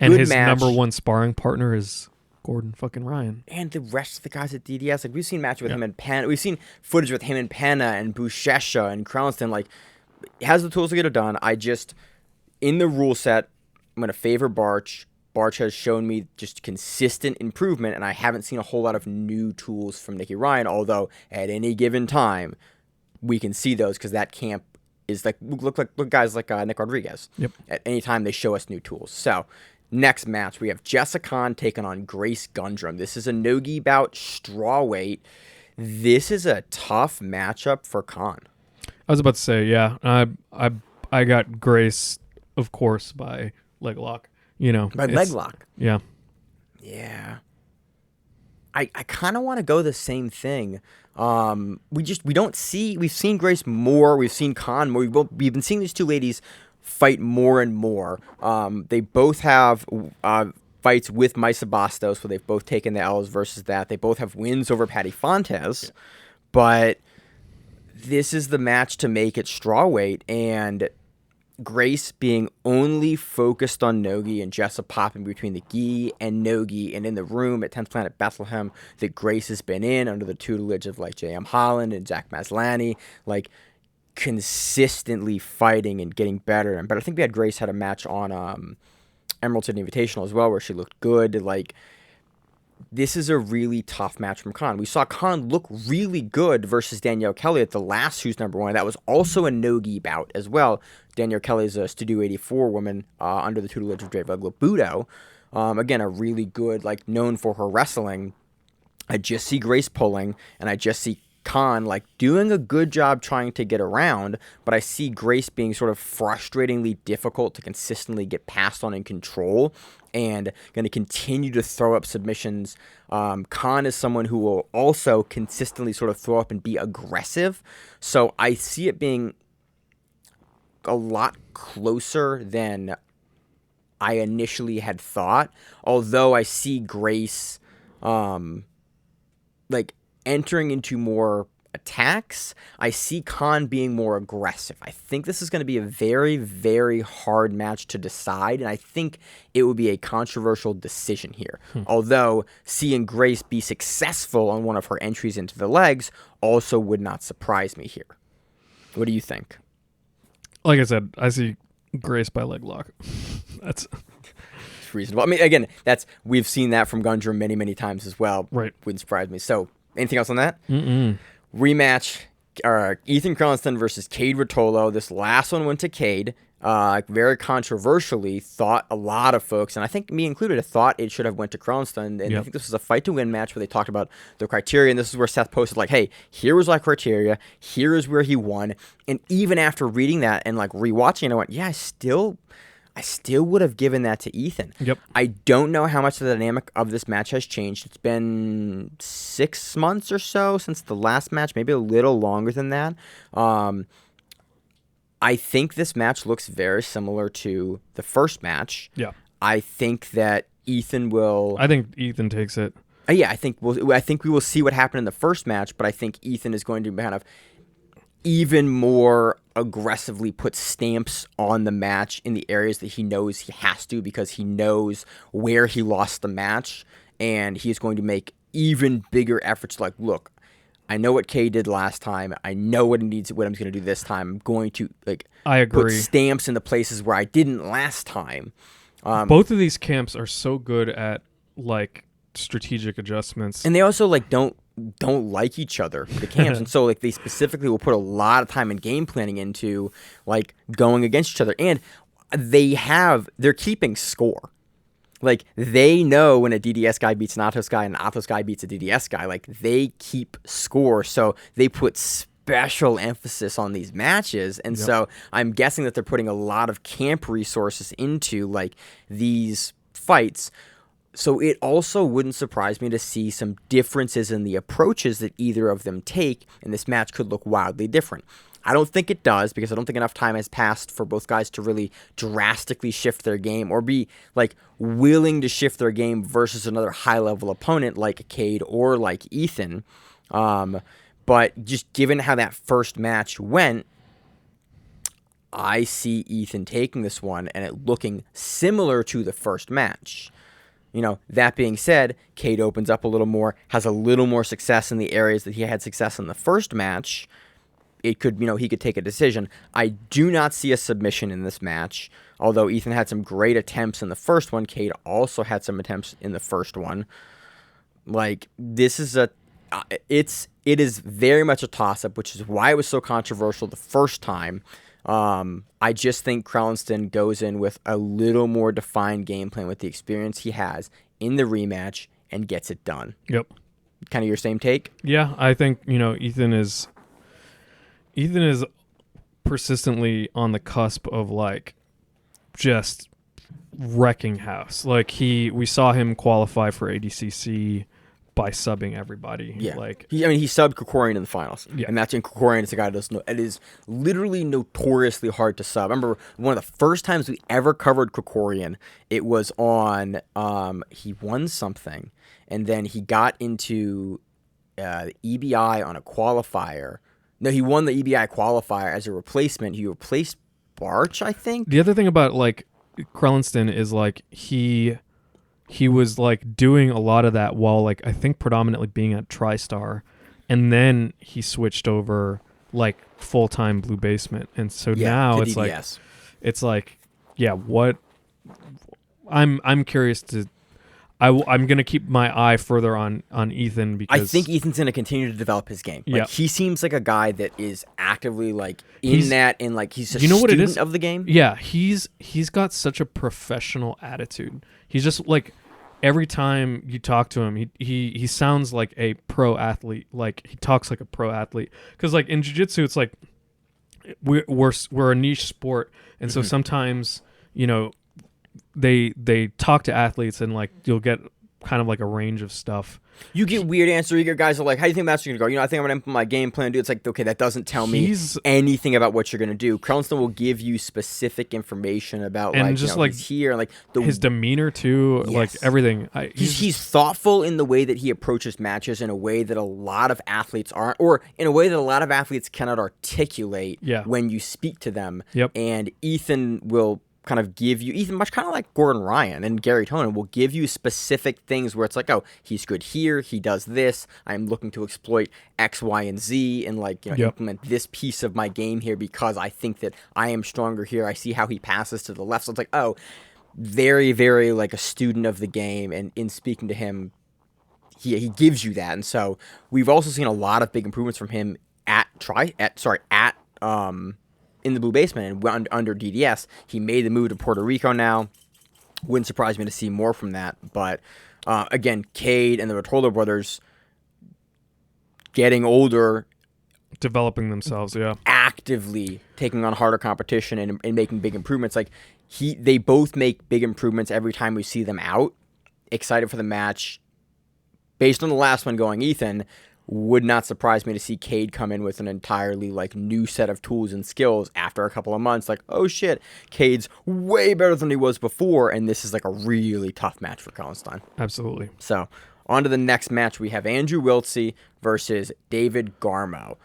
Speaker 1: his
Speaker 2: match.
Speaker 1: Number one sparring partner is Gordon fucking Ryan.
Speaker 2: And the rest of the guys at DDS, like we've seen matches with him and Panna. We've seen footage with him and Panna and Buchecha and Kronston. Like, he has the tools to get it done. In the rule set, I'm going to favor Barch. Barch has shown me just consistent improvement, and I haven't seen a whole lot of new tools from Nicky Ryan, although at any given time, we can see those because that camp is like, look guys like Nick Rodriguez.
Speaker 1: Yep.
Speaker 2: At any time, they show us new tools. So, next match, we have Jessica Khan taking on Grace Gundrum. This is a no-gi bout, strawweight. This is a tough matchup for Khan.
Speaker 1: I was about to say, yeah. I got Grace, of course, by leg lock.
Speaker 2: By leg lock.
Speaker 1: Yeah.
Speaker 2: Yeah. I kind of want to go the same thing. We've seen Grace more. We've seen Khan more. We've been seeing these two ladies fight more and more. They both have fights with Maisa Bastos, where they've both taken the L's versus that. They both have wins over Patty Fontes, but this is the match to make it strawweight, and Grace being only focused on Nogi and Jessa popping between the gi and Nogi, and in the room at 10th Planet Bethlehem that Grace has been in under the tutelage of like J.M. Holland and Zach Maslany, like consistently fighting and getting better. But I think we had Grace had a match on Emerald City Invitational as well where she looked good. Like, this is a really tough match from Khan. We saw Khan look really good versus Danielle Kelly at the last Who's Number One. That was also a no-gi bout as well. Danielle Kelly is a Studio 84 woman under the tutelage of Dre Budo. Again, a really good, like, known for her wrestling. I just see Grace pulling, and I just see Khan, like, doing a good job trying to get around, but I see Grace being sort of frustratingly difficult to consistently get past on and control, and going to continue to throw up submissions. Khan is someone who will also consistently sort of throw up and be aggressive, so I see it being a lot closer than I initially had thought, although I see Grace like entering into more attacks. I see Khan being more aggressive. I think this is going to be a very, very hard match to decide, and I think it will be a controversial decision here. Although seeing Grace be successful on one of her entries into the legs also would not surprise me here. What do you think?
Speaker 1: Like I said, I see Grace by leg lock. That's
Speaker 2: reasonable. I mean, again, we've seen that from Gundrum many, many times as well.
Speaker 1: Right.
Speaker 2: Wouldn't surprise me. So, anything else on that? Rematch, Ethan Crelinsten versus Cade Rotolo. This last one went to Cade. Very controversially, thought a lot of folks, and I think me included, thought it should have went to Crelinsten. And I think this was a fight-to-win match where they talked about the criteria, and this is where Seth posted, like, hey, here was our criteria, here is where he won. And even after reading that and, like, rewatching it, I went, yeah, I still would have given that to Ethan.
Speaker 1: Yep.
Speaker 2: I don't know how much the dynamic of this match has changed. It's been 6 months or so since the last match, maybe a little longer than that. I think this match looks very similar to the first match.
Speaker 1: Yeah.
Speaker 2: I think that Ethan will...
Speaker 1: I think Ethan takes it.
Speaker 2: Yeah, I think we will see what happened in the first match, but I think Ethan is going to kind of even more aggressively put stamps on the match in the areas that he knows he has to, because he knows where he lost the match, and he is going to make even bigger efforts. Like, look, I know what Kay did last time. I know what I'm going to do this time. I'm going to, like,
Speaker 1: I agree,
Speaker 2: put stamps in the places where I didn't last time.
Speaker 1: Both of these camps are so good at, like, strategic adjustments,
Speaker 2: and they also, like, don't like each other, the camps. And so, like, they specifically will put a lot of time and game planning into, like, going against each other. And they're keeping score. Like, they know when a DDS guy beats an Atos guy and an Atos guy beats a DDS guy. Like, they keep score. So they put special emphasis on these matches. And so I'm guessing that they're putting a lot of camp resources into, like, these fights. So it also wouldn't surprise me to see some differences in the approaches that either of them take, and this match could look wildly different. I don't think it does, because I don't think enough time has passed for both guys to really drastically shift their game or be, like, willing to shift their game versus another high-level opponent like Cade or like Ethan. But just given how that first match went, I see Ethan taking this one and it looking similar to the first match. You know, that being said, Cade opens up a little more, has a little more success in the areas that he had success in the first match. It could, you know, he could take a decision. I do not see a submission in this match, although Ethan had some great attempts in the first one. Cade also had some attempts in the first one. Like, this is it is very much a toss-up, which is why it was so controversial the first time. I just think Crelinsten goes in with a little more defined game plan with the experience he has in the rematch and gets it done.
Speaker 1: Yep.
Speaker 2: Kind of your same take?
Speaker 1: Yeah, I think, you know, Ethan is persistently on the cusp of, like, just wrecking house. Like, we saw him qualify for ADCC by subbing everybody.
Speaker 2: Yeah.
Speaker 1: Like,
Speaker 2: he subbed Krikorian in the finals.
Speaker 1: Yeah.
Speaker 2: And that's in Krikorian. It's a guy that doesn't know. It is literally notoriously hard to sub. I remember one of the first times we ever covered Krikorian, it was on, he won something, and then he got into EBI on a qualifier. No, he won the EBI qualifier as a replacement. He replaced Barch, I think.
Speaker 1: The other thing about, like, Crelinsten is, like, he was, like, doing a lot of that while, like, I think predominantly being at TriStar, and then he switched over, like, full-time Blue Basement. And so now it's like, yeah, what I'm curious to, I'm gonna keep my eye further on Ethan because
Speaker 2: I think Ethan's going to continue to develop his game. Like,
Speaker 1: Yeah.
Speaker 2: he seems like a guy that is actively like
Speaker 1: He's-
Speaker 2: in that, and like he's a
Speaker 1: you know what it
Speaker 2: student
Speaker 1: is?
Speaker 2: of the game.
Speaker 1: Yeah, he's got such a professional attitude. He's just like every time you talk to him, he sounds like a pro athlete. Like he talks like a pro athlete. Because like in jiu-jitsu, it's like we're a niche sport, and so sometimes they talk to athletes and like you'll get kind of like a range of stuff.
Speaker 2: You get weird answers. You get guys are like, "How do you think that's going to go?" I think I'm going to implement my game plan. Dude, it's like, okay, that doesn't tell me anything about what you're going to do. Krellenston will give you specific information about
Speaker 1: And
Speaker 2: like,
Speaker 1: just, like,
Speaker 2: he's here, and like
Speaker 1: His demeanor too, like
Speaker 2: Yes.
Speaker 1: everything.
Speaker 2: He's thoughtful in the way that he approaches matches in a way that a lot of athletes aren't, or in a way that a lot of athletes cannot articulate when you speak to them.
Speaker 1: Yep.
Speaker 2: And Ethan will kind of give you, much kind of like Gordon Ryan and Gary Tonin, will give you specific things where it's like, oh, he's good here, he does this, I'm looking to exploit X, Y, and Z, and like, implement this piece of my game here because I think that I am stronger here. I see how he passes to the left. So it's like, oh, very, very like a student of the game, and in speaking to him, he gives you that. And so we've also seen a lot of big improvements from him in the Blue Basement and under DDS. He made the move to Puerto Rico now. Wouldn't surprise me to see more from that. But again, Cade and the Rotolo brothers getting older,
Speaker 1: developing themselves,
Speaker 2: actively taking on harder competition and making big improvements. Like they both make big improvements every time we see them out. Excited for the match. Based on the last one going Ethan, would not surprise me to see Cade come in with an entirely like new set of tools and skills after a couple of months. Like, oh shit, Cade's way better than he was before, and this is like a really tough match for Kallenstein.
Speaker 1: Absolutely.
Speaker 2: So on to the next match. We have Andrew Wiltse versus David Garmo.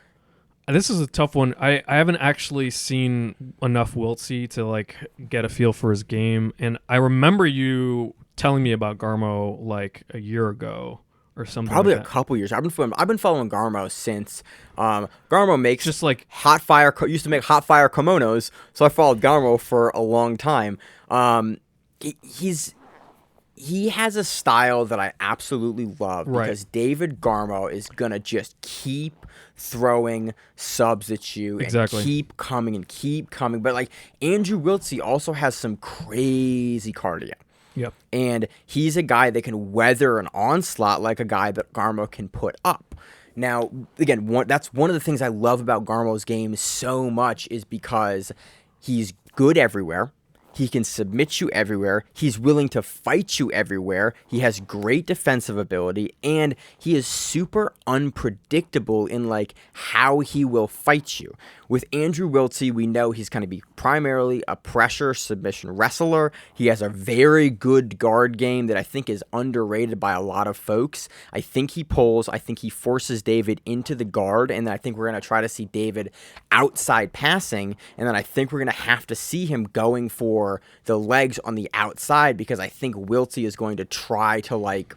Speaker 1: This is a tough one. I haven't actually seen enough Wiltse to like get a feel for his game, and I remember you telling me about Garmo like a year ago. Or something
Speaker 2: probably
Speaker 1: like
Speaker 2: a couple years. I've been following Garmo since Garmo makes
Speaker 1: just like
Speaker 2: used to make hot fire kimonos, so I followed Garmo for a long time. He has a style that I absolutely love because David Garmo is gonna just keep throwing subs at you and keep coming. But like Andrew Wiltse also has some crazy cardio.
Speaker 1: Yep.
Speaker 2: And he's a guy that can weather an onslaught like a guy that Garmo can put up. Now, again, that's one of the things I love about Garmo's game so much is because he's good everywhere. He can submit you everywhere. He's willing to fight you everywhere. He has great defensive ability, and he is super unpredictable in like how he will fight you. With Andrew Wiltse, we know he's going to be primarily a pressure submission wrestler. He has a very good guard game that I think is underrated by a lot of folks. I think he pulls. I think he forces David into the guard, and then I think we're going to try to see David outside passing, and then I think we're going to have to see him going for the legs on the outside because I think Wiltse is going to try to like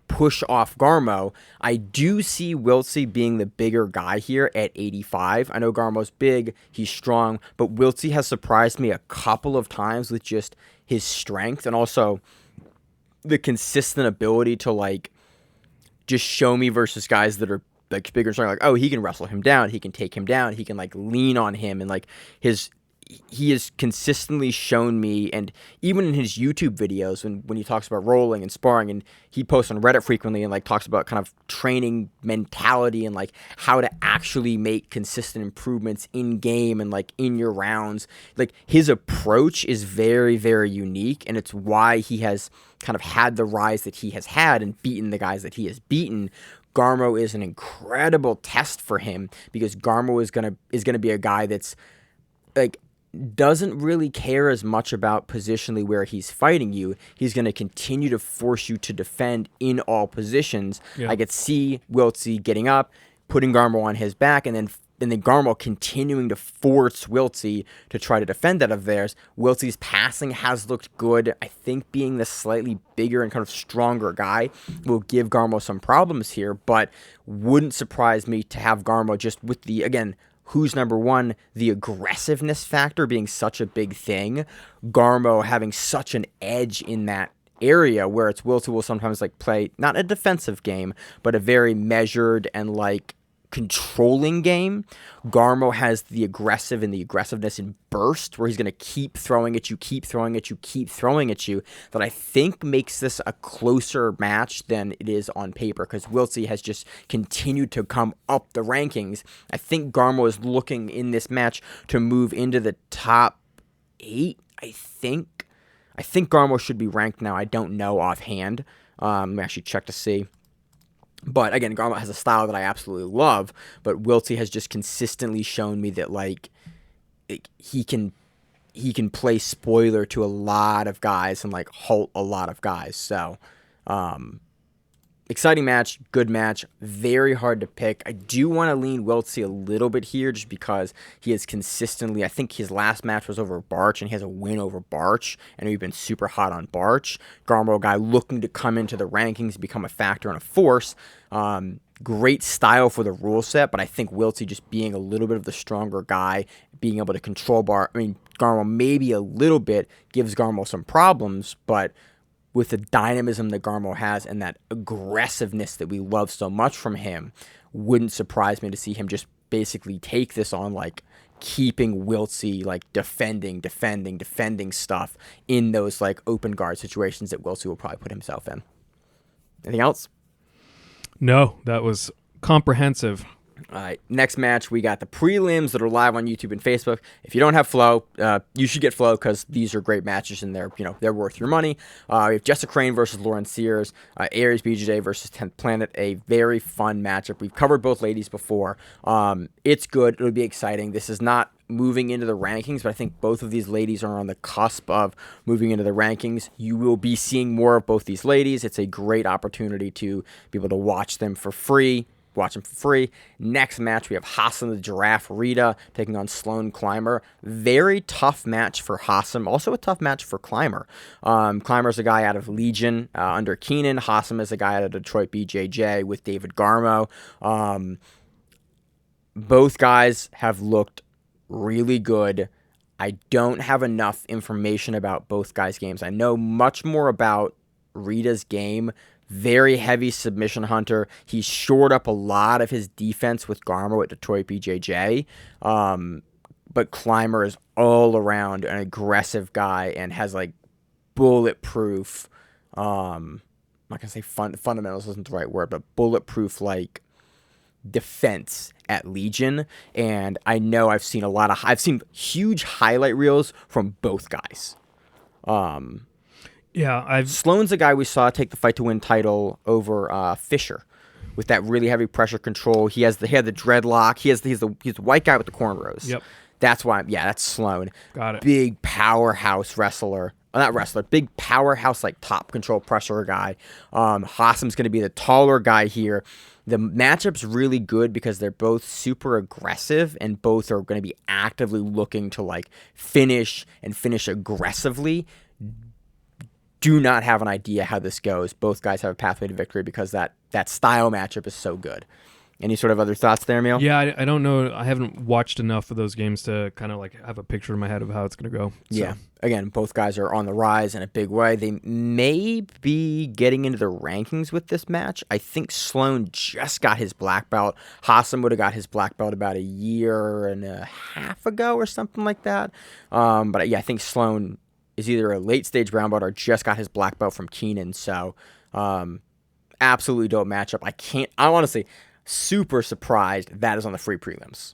Speaker 2: push off Garmo. I do see Wiltse being the bigger guy here at 85. I know Garmo's big, he's strong, but Wiltse has surprised me a couple of times with just his strength and also the consistent ability to like just show me versus guys that are like bigger and strong. Like, oh, he can wrestle him down, he can take him down, he can like lean on him, and like he has consistently shown me, and even in his YouTube videos when he talks about rolling and sparring, and he posts on Reddit frequently and like talks about kind of training mentality and like how to actually make consistent improvements in game and like in your rounds. Like his approach is very, very unique, and it's why he has kind of had the rise that he has had and beaten the guys that he has beaten. Garmo is an incredible test for him because Garmo is gonna be a guy that's like doesn't really care as much about positionally where he's fighting you. He's going to continue to force you to defend in all positions. Yeah. I could see Wiltse getting up, putting Garmo on his back, and then Garmo continuing to force Wiltse to try to defend out of theirs. Wiltse's passing has looked good. I think being the slightly bigger and kind of stronger guy will give Garmo some problems here, but wouldn't surprise me to have Garmo just with the, again, who's number one, the aggressiveness factor being such a big thing, Garmo having such an edge in that area where it's Wilty will sometimes like play not a defensive game, but a very measured and like controlling game. Garmo has the aggressive and the aggressiveness in burst, where he's going to keep throwing at you, that I think makes this a closer match than it is on paper, because Wilty has just continued to come up the rankings. I think Garmo is looking in this match to move into the top 8, I think. I think Garmo should be ranked now. I don't know offhand. Let me actually check to see. But again, Garmo has a style that I absolutely love, but Wilty has just consistently shown me that like he can play spoiler to a lot of guys and like halt a lot of guys. So exciting match, good match, very hard to pick. I do want to lean Wilty a little bit here just because he is consistently, I think his last match was over Barch, and he has a win over Barch. I know he's been super hot on Barch. Garmo, a guy looking to come into the rankings, become a factor and a force. Great style for the rule set, but I think Wilty just being a little bit of the stronger guy, being able to control Garmo maybe a little bit gives Garmo some problems, but with the dynamism that Garmo has and that aggressiveness that we love so much from him, wouldn't surprise me to see him just basically take this on, like keeping Wilty like defending stuff in those like open guard situations that Wilty will probably put himself in. Anything else?
Speaker 1: No, that was comprehensive.
Speaker 2: All right, next match, we got the prelims that are live on YouTube and Facebook. If you don't have Flow, you should get Flow because these are great matches and they're worth your money. We have Jessica Crane versus Lauren Sears, Aries BJJ versus 10th Planet, a very fun matchup. We've covered both ladies before. It's good. It'll be exciting. This is not moving into the rankings, but I think both of these ladies are on the cusp of moving into the rankings. You will be seeing more of both these ladies. It's a great opportunity to be able to watch them for free. Next match, we have Hassam the Giraffe Rita taking on Sloan Clymer. Very tough match for Hassam. Also a tough match for Clymer. Clymer's a guy out of Legion under Keenan. Hassam is a guy out of Detroit BJJ with David Garmo. Both guys have looked really good. I don't have enough information about both guys' games. I know much more about Rita's game. Very heavy submission hunter. He shored up a lot of his defense with Garmo at Detroit BJJ. But Clymer is all around an aggressive guy and has like bulletproof, I'm not going to say fundamentals isn't the right word, but bulletproof like defense at Legion. And I know I've seen huge highlight reels from both guys.
Speaker 1: Yeah,
Speaker 2: Sloan's a guy we saw take the Fight to Win title over Fisher with that really heavy pressure control. He had the dreadlock. He's the white guy with the cornrows.
Speaker 1: Yep.
Speaker 2: That's why. That's Sloan.
Speaker 1: Got it.
Speaker 2: Big powerhouse wrestler. Not wrestler. Big powerhouse like top control pressure guy. Hassam's going to be the taller guy here. The matchup's really good because they're both super aggressive and both are going to be actively looking to like finish aggressively. Do not have an idea how this goes. Both guys have a pathway to victory because that style matchup is so good. Any sort of other thoughts there, Emil?
Speaker 1: Yeah, I don't know. I haven't watched enough of those games to kind of like have a picture in my head of how it's going to go. So.
Speaker 2: Yeah. Again, both guys are on the rise in a big way. They may be getting into the rankings with this match. I think Sloan just got his black belt. Hassam would have got his black belt about a year and a half ago or something like that. But yeah, I think Sloan is either a late stage brown belt or just got his black belt from Keenan. So, absolutely dope matchup. I'm honestly super surprised that is on the free prelims.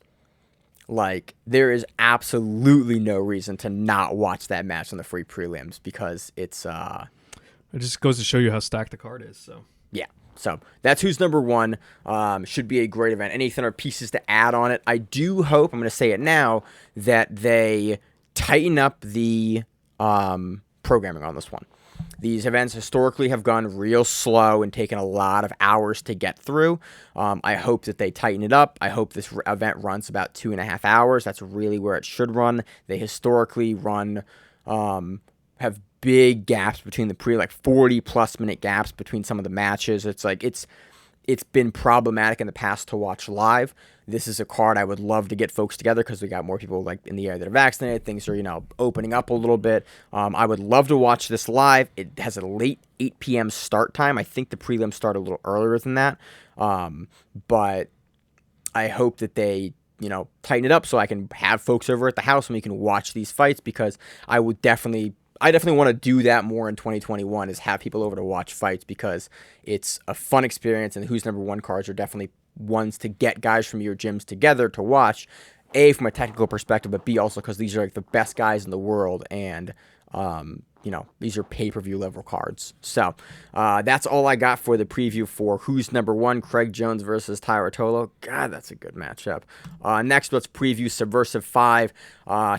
Speaker 2: Like, there is absolutely no reason to not watch that match on the free prelims because it's,
Speaker 1: it just goes to show you how stacked the card is. So,
Speaker 2: yeah. So that's who's number one. Should be a great event. Any other pieces to add on it? I do hope, I'm going to say it now, that they tighten up the programming on this one. These events historically have gone real slow and taken a lot of hours to get through. I hope that they tighten it up. I hope this event runs about 2.5 hours. That's really where it should run. They historically run, have big gaps between like 40+ minute gaps between some of the matches. It's like, it's been problematic in the past to watch live. this is a card I would love to get folks together because we got more people like in the area that are vaccinated. Things are, opening up a little bit. I would love to watch this live. It has a late 8 p.m. start time. I think the prelims start a little earlier than that. But I hope that they, tighten it up so I can have folks over at the house and we can watch these fights, because I definitely want to do that more in 2021, is have people over to watch fights, because it's a fun experience, and Who's Number One cards are definitely ones to get guys from your gyms together to watch, A, from a technical perspective, but B, also because these are like the best guys in the world, and these are pay-per-view level cards. So that's all I got for the preview for Who's Number One, Craig Jones versus Tyra Tolo. God, that's a good matchup. Next, let's preview Subversive 5,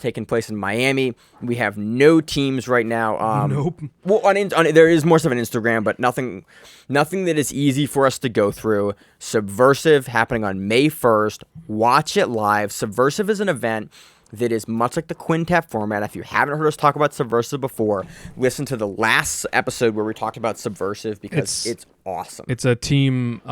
Speaker 2: taking place in Miami. We have no teams right now.
Speaker 1: Nope.
Speaker 2: Well, there is more stuff on Instagram, but nothing that is easy for us to go through. Subversive happening on May 1st. Watch it live. Subversive is an event that is much like the Quintet format. If you haven't heard us talk about Subversive before, listen to the last episode where we talked about Subversive, because it's awesome.
Speaker 1: It's a team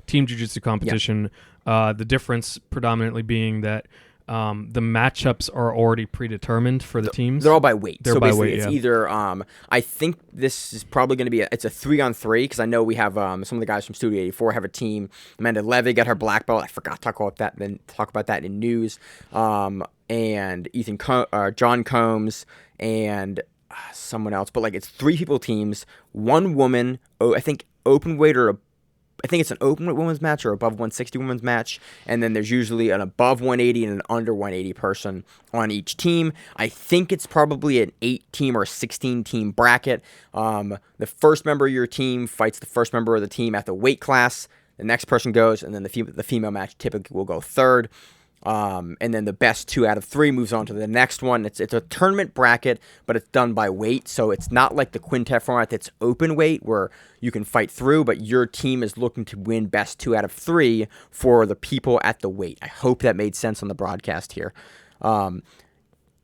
Speaker 1: jiu-jitsu competition. Yep. The difference predominantly being that the matchups are already predetermined for the teams.
Speaker 2: They're all by weight.
Speaker 1: They're by weight,
Speaker 2: it's either, I think this is probably going to be it's a 3-on-3, because I know we have some of the guys from Studio 84 have a team. Amanda Levy got her black belt. I forgot to talk about that in news. And John Combs and someone else. But it's 3 people teams, 1 woman, I think open weight I think it's an open weight women's match or above 160 women's match, and then there's usually an above 180 and an under 180 person on each team. I think it's probably an 8-team or 16-team bracket. The first member of your team fights the first member of the team at the weight class. The next person goes, and then the female match typically will go third. And then the best 2 out of 3 moves on to the next one. It's a tournament bracket, but it's done by weight, so it's not like the Quintet format that's open weight where you can fight through, but your team is looking to win best 2 out of 3 for the people at the weight. I hope that made sense on the broadcast here.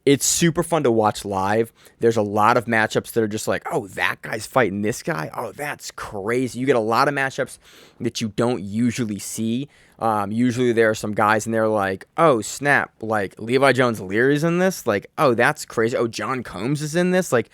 Speaker 2: It's super fun to watch live. There's a lot of matchups that are just like, oh, that guy's fighting this guy. Oh, that's crazy. You get a lot of matchups that you don't usually see. Usually there are some guys in there like, oh, snap, like Levi Jones-Leary's in this. Like, oh, that's crazy. Oh, John Combs is in this. Like,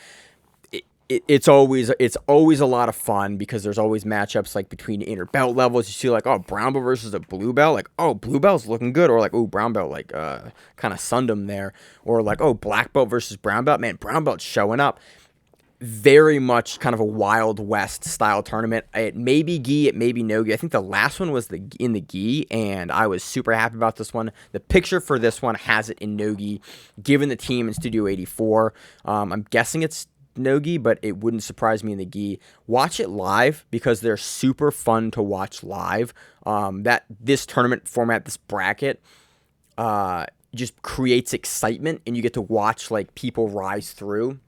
Speaker 2: it's always a lot of fun, because there's always matchups like between inner belt levels. You see like, oh, brown belt versus a blue belt, like, oh, blue belt's looking good, or like, oh, brown belt like kind of sunned him there, or like, oh, black belt versus brown belt, man, brown belt's showing up. Very much kind of a Wild West style tournament. It may be gi, it may be no gi. I think the last one was in the gi, and I was super happy about this one. The picture for this one has it in no gi, given the team in Studio 84. I'm guessing it's no-gi, but it wouldn't surprise me in the gi. Watch it live, because they're super fun to watch live. This tournament format, this bracket, just creates excitement, and you get to watch like people rise through,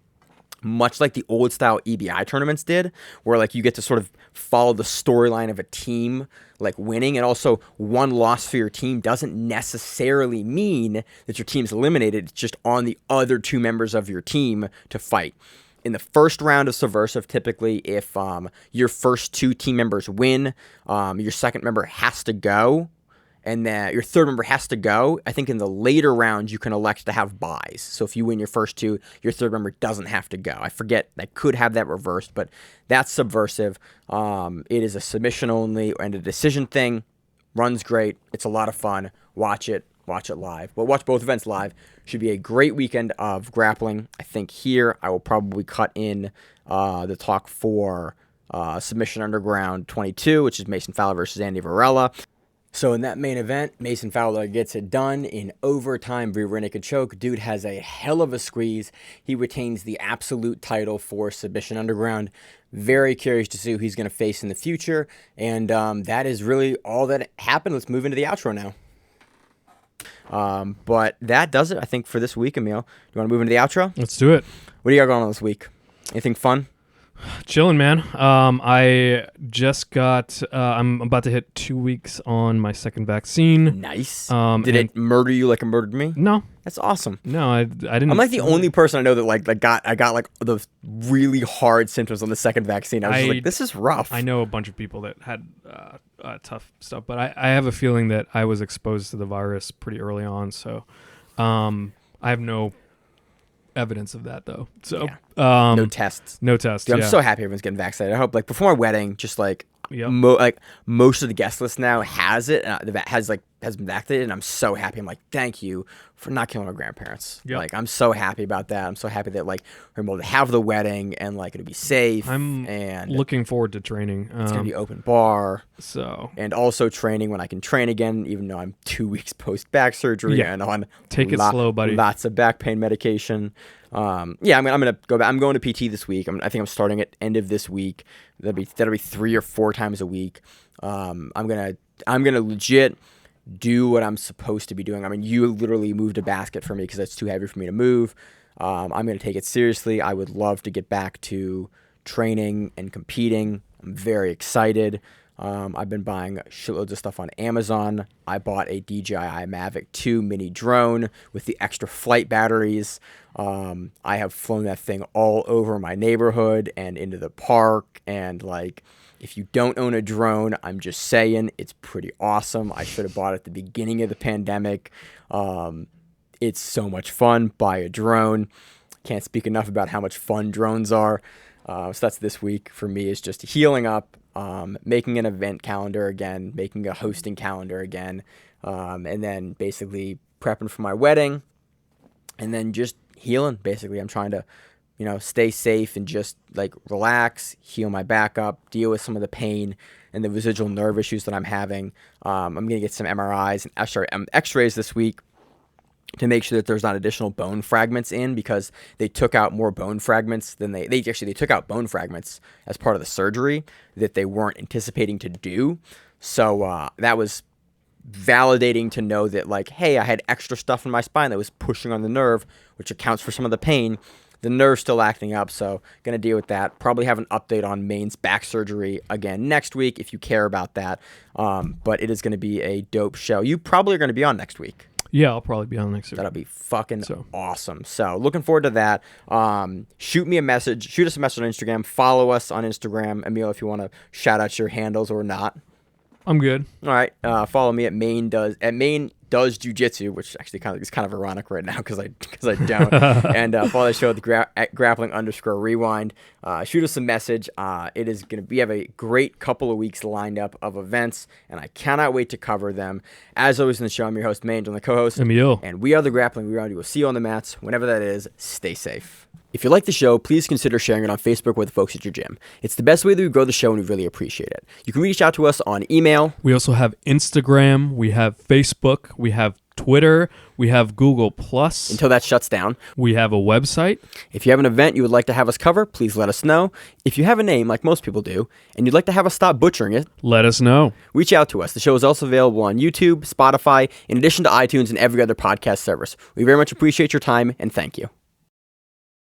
Speaker 2: much like the old style EBI tournaments did, where like you get to sort of follow the storyline of a team like winning, and also one loss for your team doesn't necessarily mean that your team's eliminated. It's just on the other 2 members of your team to fight. In the first round of Subversive, typically, if your first 2 team members win, your second member has to go, and then your third member has to go. I think in the later rounds, you can elect to have buys. So if you win your first 2, your third member doesn't have to go. I forget, I could have that reversed, but that's Subversive. It is a submission only and a decision thing. Runs great. It's a lot of fun. Watch it live. But watch both events live. Should be a great weekend of grappling. I think here I will probably cut in the talk for Submission Underground 22, which is Mason Fowler versus Andy Varela. So in that main event, Mason Fowler gets it done in overtime rear naked choke. Dude has a hell of a squeeze. He retains the absolute title for Submission Underground. Very curious to see who he's going to face in the future. And that is really all that happened. Let's move into the outro now. But that does it, I think, for this week, Emil. Do you want to move into the outro?
Speaker 1: Let's do it.
Speaker 2: What do you got going on this week? Anything fun?
Speaker 1: Chilling, man. I just got. I'm about to hit 2 weeks on my second vaccine.
Speaker 2: Nice.
Speaker 1: Did
Speaker 2: it murder you like it murdered me?
Speaker 1: No,
Speaker 2: That's awesome.
Speaker 1: no, I didn't.
Speaker 2: I'm like the only person I know that like I got like the really hard symptoms on the second vaccine. I was just like, this is rough.
Speaker 1: I know a bunch of people that had tough stuff, but I have a feeling that I was exposed to the virus pretty early on. So, I have no evidence of that though. So,
Speaker 2: no tests.
Speaker 1: No tests.
Speaker 2: Dude, I'm
Speaker 1: yeah.
Speaker 2: so happy everyone's getting vaccinated. I hope like before my wedding, just like
Speaker 1: Yep.
Speaker 2: most of the guest list now has it, has been vaccinated, and I'm so happy. I'm like, thank you for not killing our grandparents.
Speaker 1: Yep.
Speaker 2: Like, I'm so happy about that. I'm so happy that like we're able to have the wedding and like it'll be safe. And
Speaker 1: looking forward to training.
Speaker 2: It's gonna be open bar.
Speaker 1: So
Speaker 2: and also training when I can train again, even though I'm 2 weeks post back surgery and on
Speaker 1: take it slow, buddy.
Speaker 2: Lots of back pain medication. I'm gonna go back. I'm going to PT this week. I think I'm starting at end of this week. That'll be 3 or 4 times a week. I'm gonna legit do what I'm supposed to be doing. I mean, you literally moved a basket for me because it's too heavy for me to move. I'm gonna take it seriously. I would love to get back to training and competing. I'm very excited. I've been buying shitloads of stuff on Amazon. I bought a DJI Mavic 2 mini drone with the extra flight batteries. I have flown that thing all over my neighborhood and into the park. And like, if you don't own a drone, I'm just saying it's pretty awesome. I should have bought it at the beginning of the pandemic. It's so much fun. Buy a drone. Can't speak enough about how much fun drones are. So that's this week for me, is just healing up, making an event calendar again, making a hosting calendar again, and then basically prepping for my wedding, and then just healing. Basically, I'm trying to, stay safe and just like relax, heal my back up, deal with some of the pain and the residual nerve issues that I'm having. I'm going to get some MRIs and x-rays this week to make sure that there's not additional bone fragments in, because they took out more bone fragments than they took out bone fragments as part of the surgery that they weren't anticipating to do. So that was validating to know that, like, hey, I had extra stuff in my spine that was pushing on the nerve, which accounts for some of the pain. The nerve's still acting up, so going to deal with that. Probably have an update on Maine's back surgery again next week if you care about that. But it is going to be a dope show. You probably are going to be on next week.
Speaker 1: Yeah, I'll probably be on next week.
Speaker 2: That'll be fucking awesome. So looking forward to that. Shoot us a message on Instagram. Follow us on Instagram, Emil, if you want to shout out your handles or not.
Speaker 1: I'm good.
Speaker 2: All right. Follow me at Maine Does Jiu-Jitsu, which actually is kind of ironic right now because I don't. And follow the show at Grappling_Rewind. Shoot us a message. We have a great couple of weeks lined up of events, and I cannot wait to cover them. As always in the show, I'm your host, Maine, and the co-host,
Speaker 1: Emil.
Speaker 2: And we are the Grappling Rewind. We will see you on the mats whenever that is. Stay safe. If you like the show, please consider sharing it on Facebook with the folks at your gym. It's the best way that we grow the show, and we really appreciate it. You can reach out to us on email.
Speaker 1: We also have Instagram. We have Facebook. We have Twitter. We have Google+.
Speaker 2: Until that shuts down.
Speaker 1: We have a website.
Speaker 2: If you have an event you would like to have us cover, please let us know. If you have a name, like most people do, and you'd like to have us stop butchering it,
Speaker 1: let us know.
Speaker 2: Reach out to us. The show is also available on YouTube, Spotify, in addition to iTunes and every other podcast service. We very much appreciate your time, and thank you.